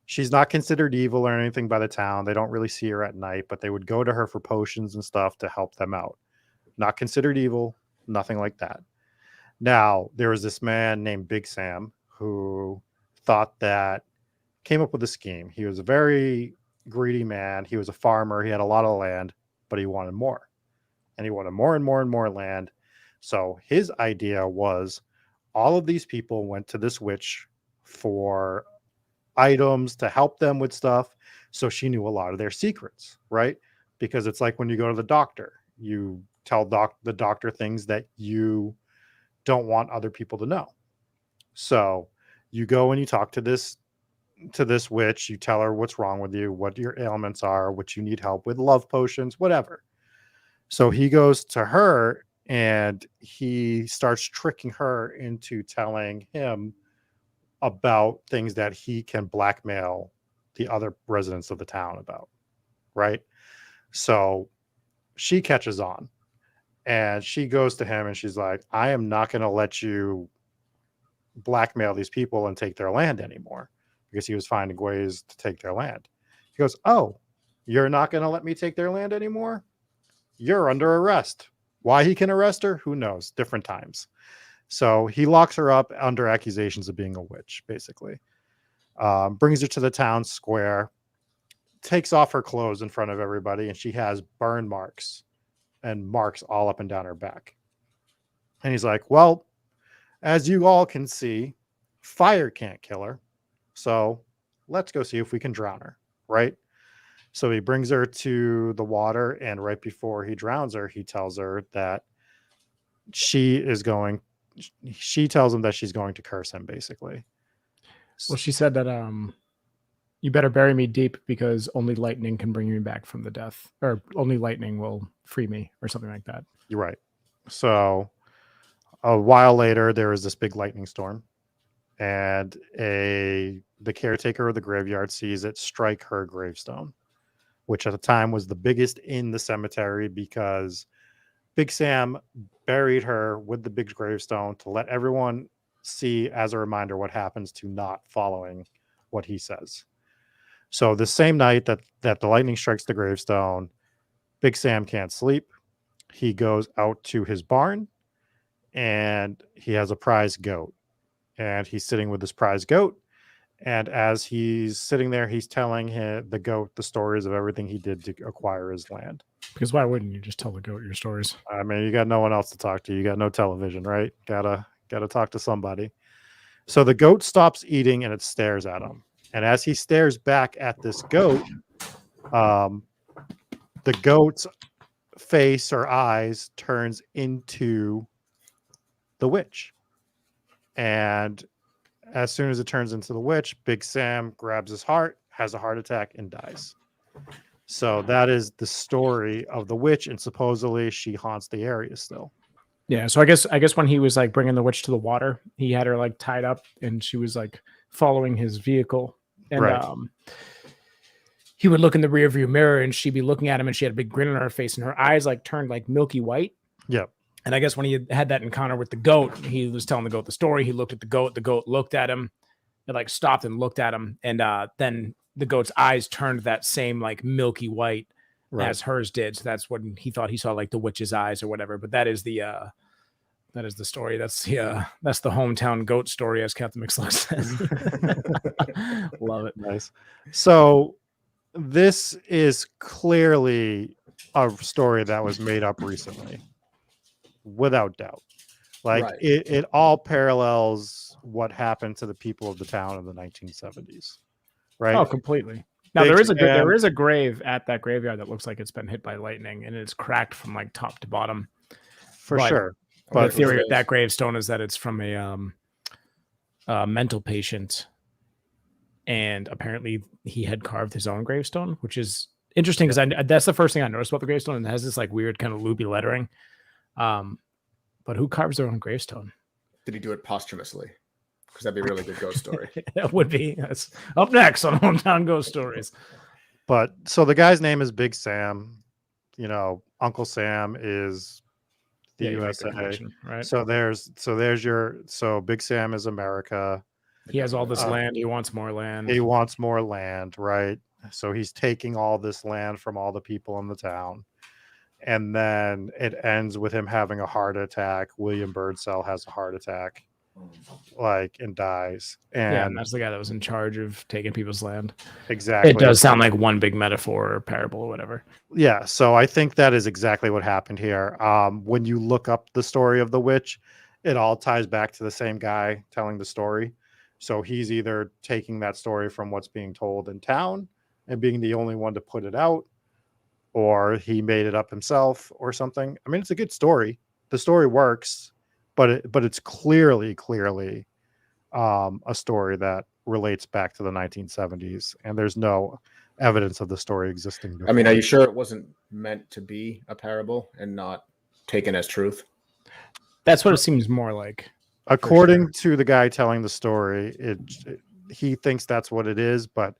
she's not considered evil or anything by the town. They don't really see her at night, but they would go to her for potions and stuff to help them out. Not considered evil, nothing like that. Now, there was this man named Big Sam who came up with a scheme. He was a very greedy man. He was a farmer. He had a lot of land, but he wanted more. And he wanted more and more and more land. So his idea was all of these people went to this witch for items to help them with stuff. So she knew a lot of their secrets, right? Because it's like when you go to the doctor, you tell the doctor things that you don't want other people to know. So you go and you talk to this witch, you tell her what's wrong with you, what your ailments are, what you need help with, love potions, whatever. So he goes to her and he starts tricking her into telling him about things that he can blackmail the other residents of the town about, right? So she catches on and she goes to him and she's like, I am not going to let you blackmail these people and take their land anymore, because he was finding ways to take their land. He goes, oh, you're not going to let me take their land anymore? You're under arrest. Why he can arrest her, who knows? Different times. So he locks her up under accusations of being a witch, basically. Brings her to the town square, takes off her clothes in front of everybody, and she has burn marks and marks all up and down her back. And he's like, well, as you all can see, fire can't kill her. So let's go see if we can drown her, right? So he brings her to the water, and right before he drowns her, he tells her that she tells him that she's going to curse him, basically. Well, she said that you better bury me deep because only lightning can bring me back from the death, or only lightning will free me, or something like that. You're right. So a while later, there was this big lightning storm, and the caretaker of the graveyard sees it strike her gravestone, which at the time was the biggest in the cemetery, because Big Sam buried her with the big gravestone to let everyone see as a reminder what happens to not following what he says. So the same night that the lightning strikes the gravestone, Big Sam can't sleep. He goes out to his barn and he has a prize goat, and he's sitting with this prize goat. And as he's sitting there, he's telling the goat the stories of everything he did to acquire his land. Because why wouldn't you just tell the goat your stories? I mean, you got no one else to talk to. You got no television, right? Gotta talk to somebody. So the goat stops eating and it stares at him. And as he stares back at this goat, the goat's face or eyes turns into the witch. And as soon as it turns into the witch, Big Sam grabs his heart, has a heart attack, and dies. So that is the story of the witch, and supposedly she haunts the area still. Yeah, so I guess when he was like bringing the witch to the water, he had her like tied up, and she was like following his vehicle, and Right. he would look in the rearview mirror and she'd be looking at him and she had a big grin on her face and her eyes like turned like milky white. Yep. And I guess when he had that encounter with the goat, he was telling the goat the story. He looked at the goat looked at him, it like stopped and looked at him. And then the goat's eyes turned that same like milky white as hers did. So that's when he thought he saw like the witch's eyes or whatever. But that is the story. That's the hometown goat story, as Captain McSlug says. Love it. Nice. So this is clearly a story that was made up recently, without doubt. Like it all parallels what happened to the people of the town in the 1970s. Right? Oh, completely. Now there is a grave at that graveyard that looks like it's been hit by lightning and it's cracked from like top to bottom. For sure. But the theory of that gravestone is that it's from a mental patient, and apparently he had carved his own gravestone, which is interesting because that's the first thing I noticed about the gravestone. And it has this like weird kind of loopy lettering. But who carves their own gravestone? Did he do it posthumously? Because that'd be a really good ghost story. That would be. That's up next on Hometown Ghost Stories. But so the guy's name is Big Sam. You know, Uncle Sam is the USA, right? So Big Sam is America. He has all this land. He wants more land. He wants more land, right? So he's taking all this land from all the people in the town. And then it ends with him having a heart attack. William Birdsell has a heart attack, and dies. And that's the guy that was in charge of taking people's land. Exactly. It does sound like one big metaphor or parable or whatever. Yeah. So I think that is exactly what happened here. When you look up the story of the witch, it all ties back to the same guy telling the story. So he's either taking that story from what's being told in town and being the only one to put it out, or he made it up himself or something. I mean, it's a good story. The story works, but it's clearly a story that relates back to the 1970s, and there's no evidence of the story existing before. I mean, are you sure it wasn't meant to be a parable and not taken as truth? That's what it seems more like. According to the guy telling the story, he thinks that's what it is, but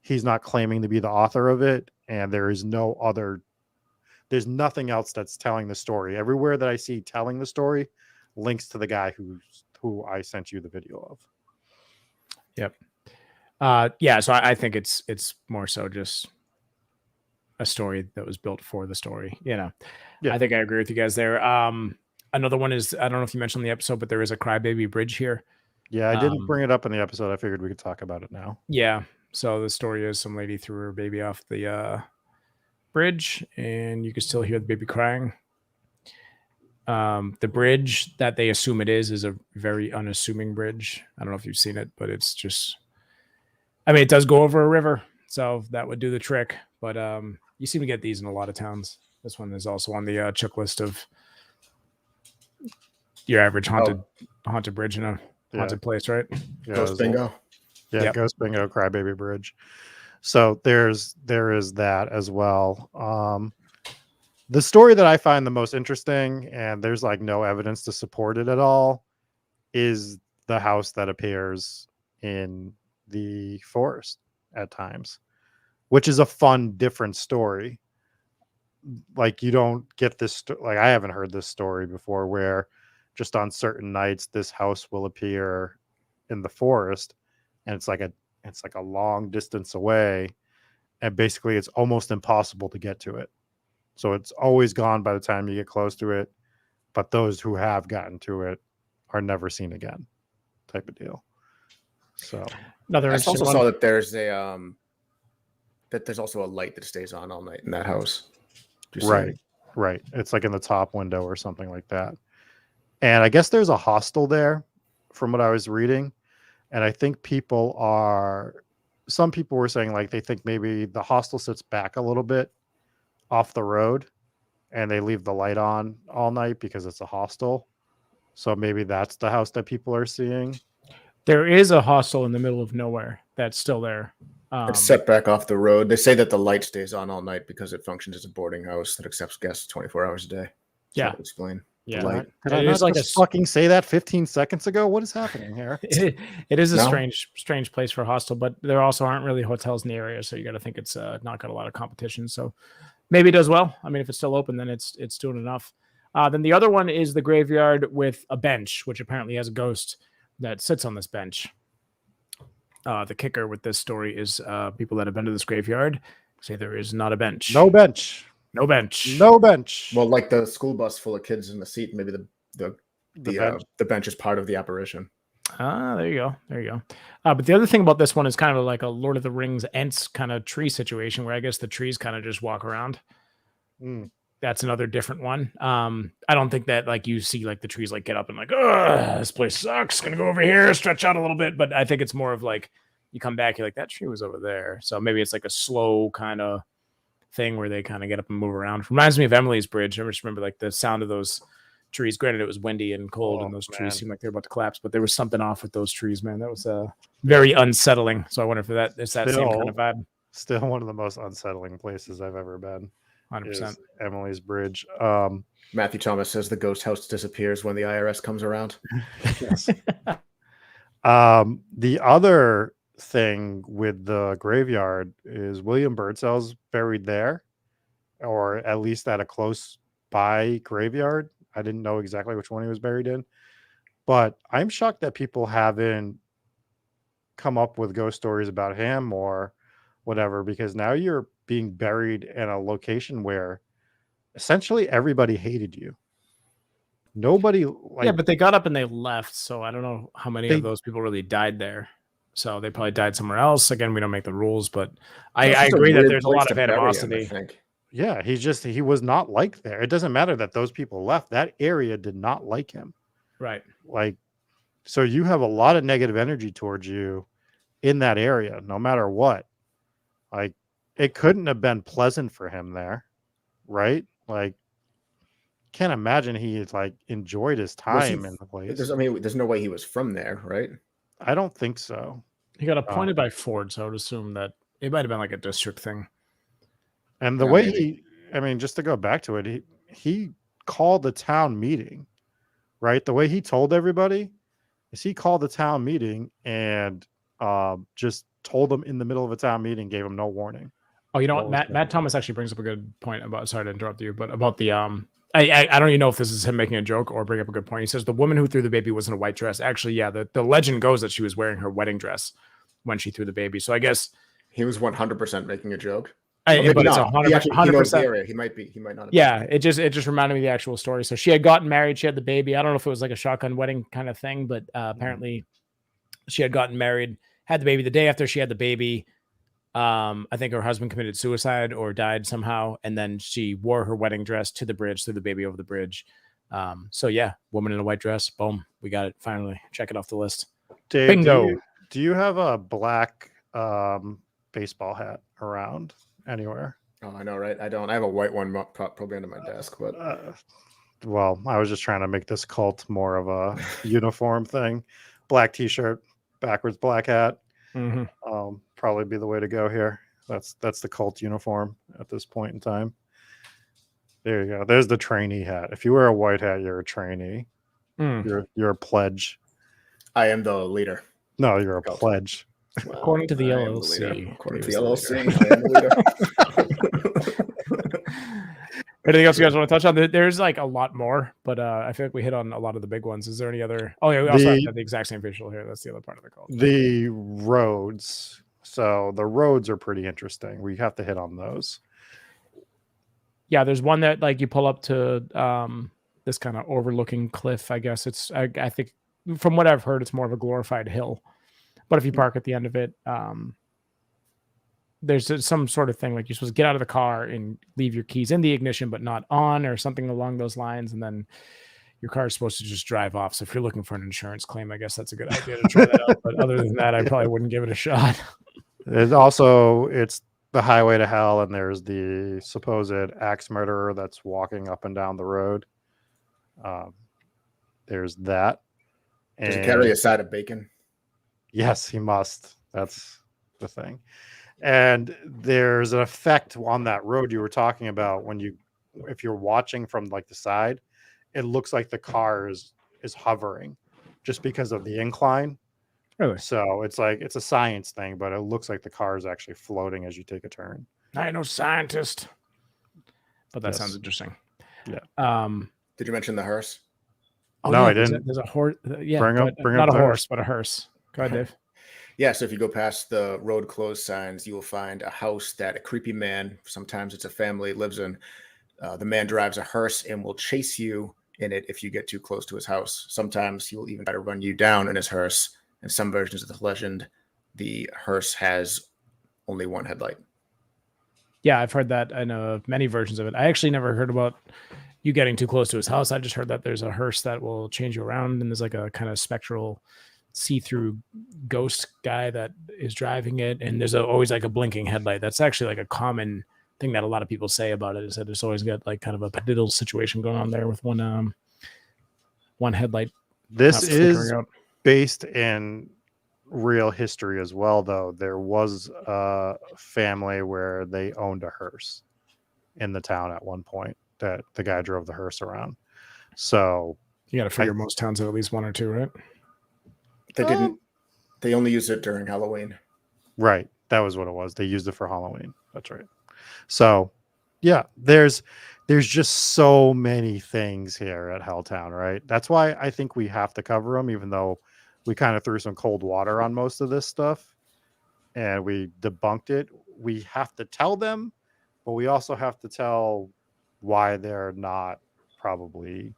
he's not claiming to be the author of it, and there's nothing else that's telling the story. Everywhere that I see telling the story links to the guy who I sent you the video of. Yep. So I think it's more so just a story that was built for the story. Yeah. I think I agree with you guys there. Another one is, I don't know if you mentioned in the episode, but there is a crybaby bridge here. Yeah, I didn't bring it up in the episode. I figured we could talk about it now. Yeah. So the story is some lady threw her baby off the bridge, and you can still hear the baby crying. The bridge that they assume it is a very unassuming bridge. I don't know if you've seen it, but it's just, I mean, it does go over a river, so that would do the trick. But you seem to get these in a lot of towns. This one is also on the checklist of your average haunted bridge in a haunted place, right? Yeah, Ghost bingo. Yeah, Ghost Bingo, Crybaby Bridge. So there is that as well. The story that I find the most interesting, and there's like no evidence to support it at all, is the house that appears in the forest at times, which is a fun, different story. Like you don't get this, like I haven't heard this story before, where just on certain nights this house will appear in the forest, and it's like a long distance away, and basically it's almost impossible to get to it. So it's always gone by the time you get close to it, but those who have gotten to it are never seen again, type of deal. So another. I also saw that there's also a light that stays on all night in that house. Right. It's like in the top window or something like that. And I guess there's a hostel there, from what I was reading. And I think some people were saying like they think maybe the hostel sits back a little bit off the road and they leave the light on all night because it's a hostel. So maybe that's the house that people are seeing. There is a hostel in the middle of nowhere that's still there. It's set back off the road. They say that the light stays on all night because it functions as a boarding house that accepts guests 24 hours a day. Yeah. Explain. Yeah, light. Did I it not is like just fucking say that 15 seconds ago? What is happening here? it is a No? strange place for a hostel, but there also aren't really hotels in the area, so you got to think it's not got a lot of competition. So maybe it does well. I mean, if it's still open, then it's doing enough. Then the other one is the graveyard with a bench, which apparently has a ghost that sits on this bench. The kicker with this story is people that have been to this graveyard say there is not a bench. No bench. No bench. No bench. Well, like the school bus full of kids in the seat, maybe bench. the bench is part of the apparition. There you go. There you go. But the other thing about this one is kind of like a Lord of the Rings Ents kind of tree situation where I guess the trees kind of just walk around. That's another different one. I don't think that like you see like the trees like get up and like, oh, this place sucks. Gonna go over here, stretch out a little bit. But I think it's more of like you come back, you're like, that tree was over there. So maybe it's like a slow kind of thing where they kind of get up and move around. Reminds me of Emily's Bridge. I just remember like the sound of those trees. Granted, it was windy and cold, and those trees seemed like they were about to collapse, but there was something off with those trees, man. That was very unsettling. So I wonder if it's that same kind of vibe. Still one of the most unsettling places I've ever been. 100%. Emily's Bridge. Matthew Thomas says the ghost house disappears when the IRS comes around. Yes. The other thing with the graveyard is William Birdsell's buried there, or at least at a close by graveyard. I didn't know exactly which one he was buried in, but I'm shocked that people haven't come up with ghost stories about him or whatever, because now you're being buried in a location where essentially everybody hated you. Nobody Yeah, but they got up and they left, so I don't know how many of those people really died there. So they probably died somewhere else. Again, we don't make the rules, but I agree that there's a lot of animosity. Yeah, he was not liked there. It doesn't matter that those people left. That area did not like him. Right. Like, so you have a lot of negative energy towards you in that area, no matter what. Like, it couldn't have been pleasant for him there, right? Like, can't imagine he like enjoyed his time in the place. There's no way he was from there, right? I don't think so. He got appointed by Ford, so I would assume that it might have been like a district thing. And the way just to go back to it, he called the town meeting, right? The way he told everybody is he called the town meeting and just told them in the middle of a town meeting, gave them no warning. Oh, you know what? Matt Thomas actually brings up a good point about, sorry to interrupt you, but about the, I don't even know if this is him making a joke or bring up a good point. He says the woman who threw the baby was in a white dress. Actually, yeah, the legend goes that she was wearing her wedding dress when she threw the baby. So I guess he was 100% making a joke. But it's 100%. He might not. Yeah, it just reminded me of the actual story. So she had gotten married. She had the baby. I don't know if it was like a shotgun wedding kind of thing, but apparently she had gotten married, had the baby. The day after she had the baby, I think her husband committed suicide or died somehow, and then she wore her wedding dress to the bridge, threw the baby over the bridge. So yeah, woman in a white dress. Boom, we got it finally. Check it off the list. Dave, bingo. Do you have a black baseball hat around anywhere? Oh, I know, right? I don't. I have a white one probably under my desk, but well, I was just trying to make this cult more of a uniform thing. Black t-shirt, backwards black hat. Mm-hmm. Probably be the way to go here. That's the cult uniform at this point in time. There you go. There's the trainee hat. If you wear a white hat, you're a trainee. You're a pledge. I am the leader. No, you're a pledge. Well, according to the LLC. According to the LLC, I am the leader. Anything else you guys want to touch on? There's like a lot more, but I feel like we hit on a lot of the big ones. Is there any other? Oh yeah, we also have the exact same visual here. That's the other part of the call. The roads. So the roads are pretty interesting. We have to hit on those. Yeah, there's one that like you pull up to this kind of overlooking cliff. I guess it's. I think from what I've heard, it's more of a glorified hill. But if you park at the end of it, there's some sort of thing like you're supposed to get out of the car and leave your keys in the ignition, but not on, or something along those lines. And then your car is supposed to just drive off. So if you're looking for an insurance claim, I guess that's a good idea to try that out. But other than that, I probably wouldn't give it a shot. There's also, it's the highway to hell, and there's the supposed axe murderer that's walking up and down the road. There's that. Does he carry a side of bacon? Yes, he must. That's the thing. And there's an effect on that road you were talking about if you're watching from like the side, it looks like the car is hovering just because of the incline. Really? So it's like it's a science thing, but it looks like the car is actually floating as you take a turn. I ain't no scientist, but that Yes. sounds interesting. Yeah. Did you mention the hearse? Oh, No, yeah, I there's didn't. There's a horse. Yeah, Bring up not a the horse, but a hearse. Go ahead, Dave. Yeah, so if you go past the road closed signs, you will find a house that a creepy man, sometimes it's a family, lives in. The man drives a hearse and will chase you in it if you get too close to his house. Sometimes he will even try to run you down in his hearse. In some versions of the legend, the hearse has only one headlight. Yeah, I've heard that in many versions of it. I actually never heard about you getting too close to his house. I just heard that there's a hearse that will change you around, and there's like a kind of spectral, see-through ghost guy that is driving it, and there's always like a blinking headlight. That's actually like a common thing that a lot of people say about it, is that it's always got like kind of a pediddle situation going on there with one headlight. This kind of flickering is out. based in real history as well, though. There was a family where they owned a hearse in the town at one point that the guy drove the hearse around. So You got to figure most towns have at least one or two, right? They didn't. They only used it during Halloween. right, that was what it was. They used it for Halloween. That's right. So yeah, there's just so many things here at Helltown, right? That's why I think we have to cover them, even though we kind of threw some cold water on most of this stuff and we debunked it. We have to tell them, but we also have to tell why they're not probably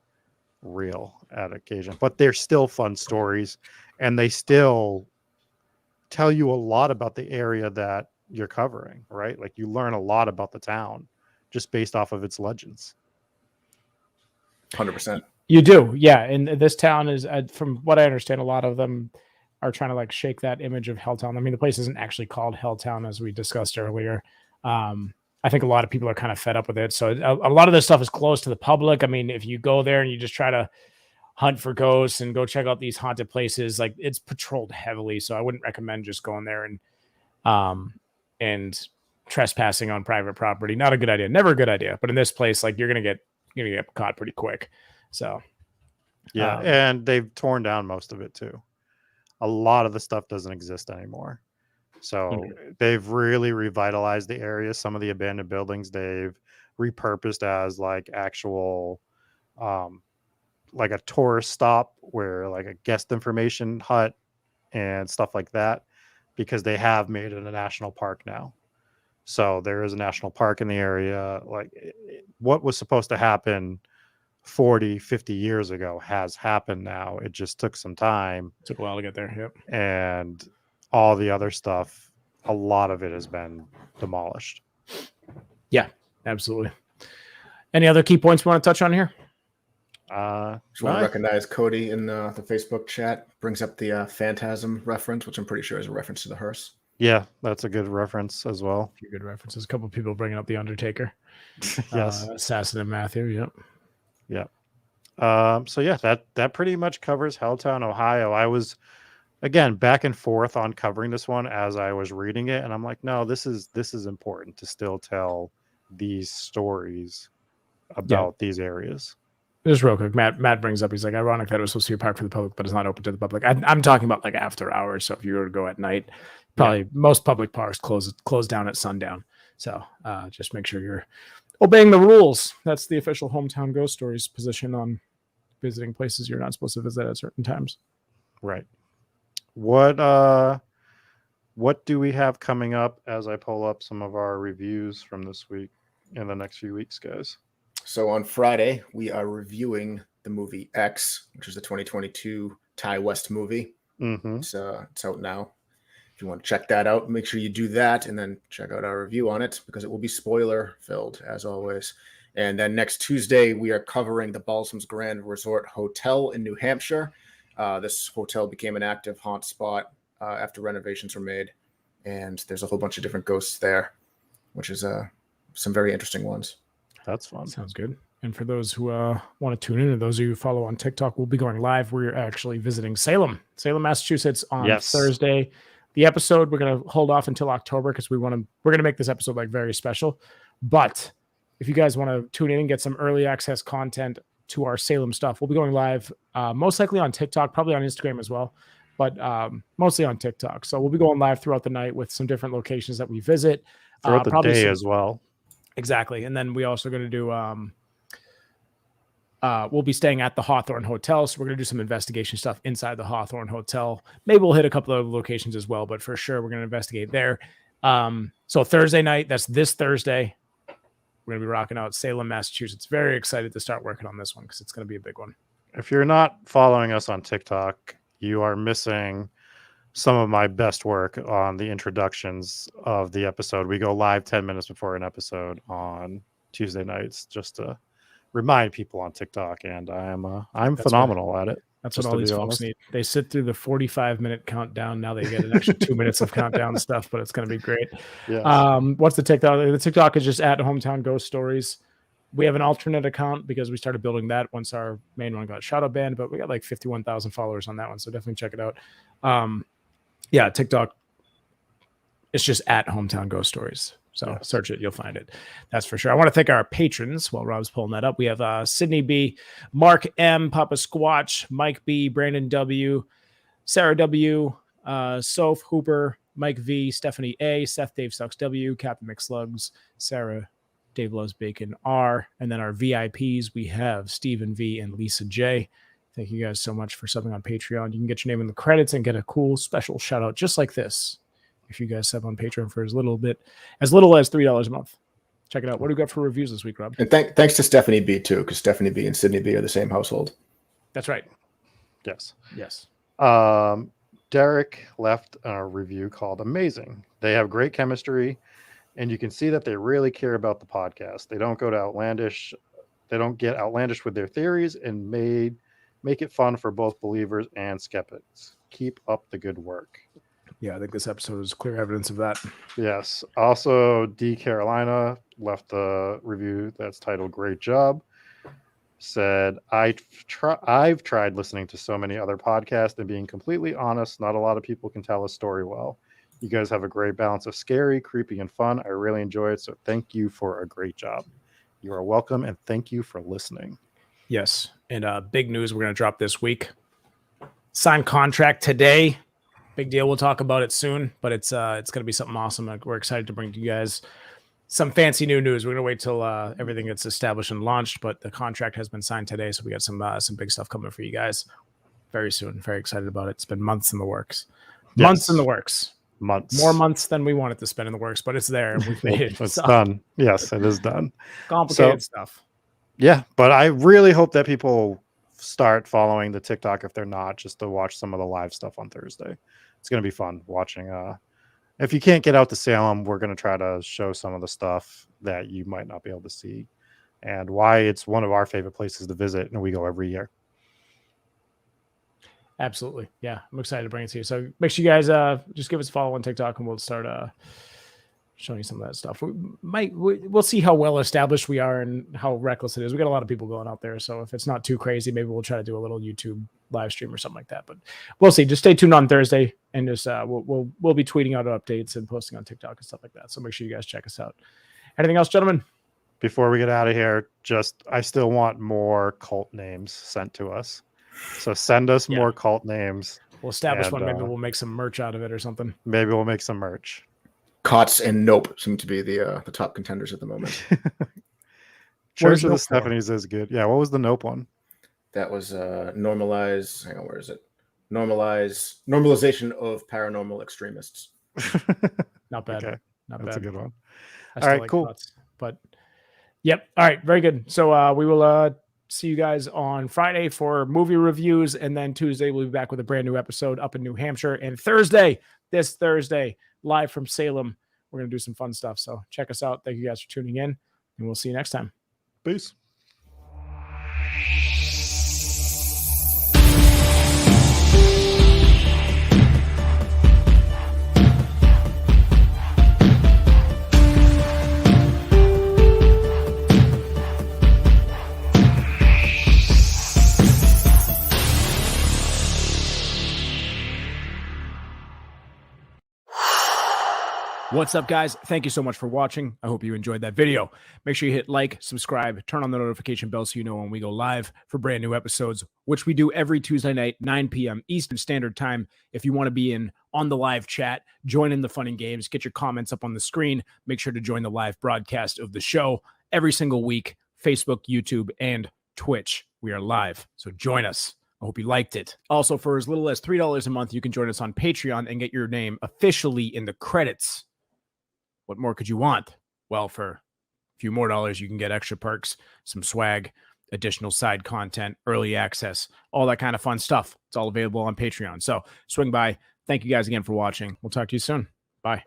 real at occasion. But they're still fun stories, and they still tell you a lot about the area that you're covering, right? Like you learn a lot about the town just based off of its legends. 100%. You do, yeah. And this town is, from what I understand, a lot of them are trying to like shake that image of Helltown. I mean, the place isn't actually called Helltown, as we discussed earlier. I think a lot of people are kind of fed up with it. So a lot of this stuff is closed to the public. I mean, if you go there and you just try to hunt for ghosts and go check out these haunted places, like it's patrolled heavily. So I wouldn't recommend just going there and trespassing on private property. Not a good idea. Never a good idea. But in this place, like you're gonna get caught pretty quick. So yeah, and they've torn down most of it too. A lot of the stuff doesn't exist anymore. So they've really revitalized the area. Some of the abandoned buildings they've repurposed as like actual like a tourist stop, where like a guest information hut and stuff like that, because they have made it a national park now. So there is a national park in the area. Like what was supposed to happen 40, 50 years ago has happened now. It just took some time. Took a while to get there. Yep. And all the other stuff, a lot of it has been demolished. Yeah, absolutely. Any other key points we want to touch on here? Just want to recognize Cody in the Facebook chat. Brings up the phantasm reference, which I'm pretty sure is a reference to the hearse. Yeah, that's a good reference as well. A few good references. A couple of people bringing up the Undertaker. Yes. Assassin and Matthew. Yep. Yeah. So yeah, that pretty much covers Helltown, Ohio. I was again back and forth on covering this one as I was reading it, and I'm like, no, this is important to still tell these stories about these areas. Just real quick, Matt brings up, he's like, ironic that it was supposed to be a park for the public, but it's not open to the public. I'm talking about like after hours. So if you were to go at night, probably most public parks close down at sundown. So just make sure you're obeying the rules. That's the official Hometown Ghost Stories position on visiting places you're not supposed to visit at certain times. Right. What do we have coming up as I pull up some of our reviews from this week in the next few weeks, guys? So on Friday, we are reviewing the movie X, which is the 2022 Ty West movie. Mm-hmm. It's out now. If you want to check that out, make sure you do that and then check out our review on it, because it will be spoiler filled as always. And then next Tuesday, we are covering the Balsam's Grand Resort Hotel in New Hampshire. This hotel became an active haunt spot after renovations were made. And there's a whole bunch of different ghosts there, which is some very interesting ones. That's fun. Sounds good. And for those who want to tune in, and those of you who follow on TikTok, we'll be going live. We're actually visiting Salem, Massachusetts on Thursday. The episode, we're going to hold off until October because we're going to make this episode like very special. But if you guys want to tune in and get some early access content to our Salem stuff. We'll be going live most likely on TikTok, probably on Instagram as well, but mostly on TikTok. So we'll be going live throughout the night with some different locations that we visit. Throughout the day as well. Exactly. And then we also going to do, we'll be staying at the Hawthorne Hotel. So we're going to do some investigation stuff inside the Hawthorne Hotel. Maybe we'll hit a couple of locations as well, but for sure we're going to investigate there. So Thursday night, that's this Thursday, we're going to be rocking out Salem, Massachusetts. Very excited to start working on this one because it's going to be a big one. If you're not following us on TikTok, you are missing some of my best work on the introductions of the episode. We go live 10 minutes before an episode on Tuesday nights just to remind people on TikTok, and I'm phenomenal at it. That's what all these folks need. They sit through the 45-minute countdown. Now they get an extra 2 minutes of countdown stuff, but it's going to be great. Yes. What's the TikTok? The TikTok is just at Hometown Ghost Stories. We have an alternate account because we started building that once our main one got shadow banned, but we got like 51,000 followers on that one, so definitely check it out. Yeah, TikTok, it's just at Hometown Ghost Stories. So search it, you'll find it. That's for sure. I want to thank our patrons while Rob's pulling that up. We have Sydney B, Mark M, Papa Squatch, Mike B, Brandon W, Sarah W, Soph Hooper, Mike V, Stephanie A, Seth Dave Sucks W, Captain McSlugs, Sarah Dave Loves Bacon R, and then our VIPs, we have Stephen V and Lisa J. Thank you guys so much for subbing on Patreon. You can get your name in the credits and get a cool special shout out just like this if you guys sub on Patreon for as little as $3 a month. Check it out. What do we got for reviews this week, Rob? And thanks to Stephanie B too, because Stephanie B and Sydney B are the same household. That's right. Yes. Derek left a review called Amazing. They have great chemistry, and you can see that they really care about the podcast. They don't get outlandish with their theories, and make it fun for both believers and skeptics. Keep up the good work. Yeah, I think this episode is clear evidence of that. Yes. Also, D. Carolina left a review that's titled Great Job. Said, I've tried listening to so many other podcasts, and being completely honest, not a lot of people can tell a story well. You guys have a great balance of scary, creepy, and fun. I really enjoy it, so thank you for a great job. You are welcome, and thank you for listening. Yes, and big news we're going to drop this week. Signed contract today. Big deal. We'll talk about it soon, but it's going to be something awesome. We're excited to bring to you guys some fancy new news. We're going to wait till everything gets established and launched, but the contract has been signed today, so we got some big stuff coming for you guys very soon. Very excited about it. It's been months in the works. Yes. Months in the works. Months. More months than we wanted to spend in the works, but it's there. We've made it. It's done. Yes, it is done. Complicated stuff. Yeah, but I really hope that people start following the TikTok if they're not, just to watch some of the live stuff on Thursday. It's going to be fun watching. If you can't get out to Salem, we're going to try to show some of the stuff that you might not be able to see and why it's one of our favorite places to visit, and we go every year. Absolutely. Yeah, I'm excited to bring it to you. So make sure you guys just give us a follow on TikTok, and we'll start showing you some of that stuff. We'll see how well established we are and how reckless it is. We got a lot of people going out there, so if it's not too crazy, maybe we'll try to do a little YouTube live stream or something like that. But we'll see. Just stay tuned on Thursday, and just we'll be tweeting out updates and posting on TikTok and stuff like that. So make sure you guys check us out. Anything else, gentlemen? Before we get out of here, I still want more cult names sent to us. So send us more cult names. We'll establish one. Maybe we'll make some merch out of it or something. Maybe we'll make some merch. Cots and Nope seem to be the top contenders at the moment. Church of the Stephanies is good. Yeah, what was the Nope one? That was normalize. Hang on, where is it? Normalization of paranormal extremists. Not bad. Okay. Not That's bad. a good one. All right, cool. Thoughts, but yep. All right, very good. So we will see you guys on Friday for movie reviews, and then Tuesday we'll be back with a brand new episode up in New Hampshire, and this Thursday, live from Salem, we're going to do some fun stuff. So check us out. Thank you guys for tuning in, and we'll see you next time. Peace. What's up, guys? Thank you so much for watching. I hope you enjoyed that video. Make sure you hit like, subscribe, turn on the notification bell so you know when we go live for brand new episodes, which we do every Tuesday night, 9 p.m. Eastern Standard Time. If you want to be in on the live chat, join in the fun and games, get your comments up on the screen. Make sure to join the live broadcast of the show every single week, Facebook, YouTube, and Twitch. We are live, so join us. I hope you liked it. Also, for as little as $3 a month, you can join us on Patreon and get your name officially in the credits. What more could you want? Well, for a few more dollars, you can get extra perks, some swag, additional side content, early access, all that kind of fun stuff. It's all available on Patreon. So swing by. Thank you guys again for watching. We'll talk to you soon. Bye.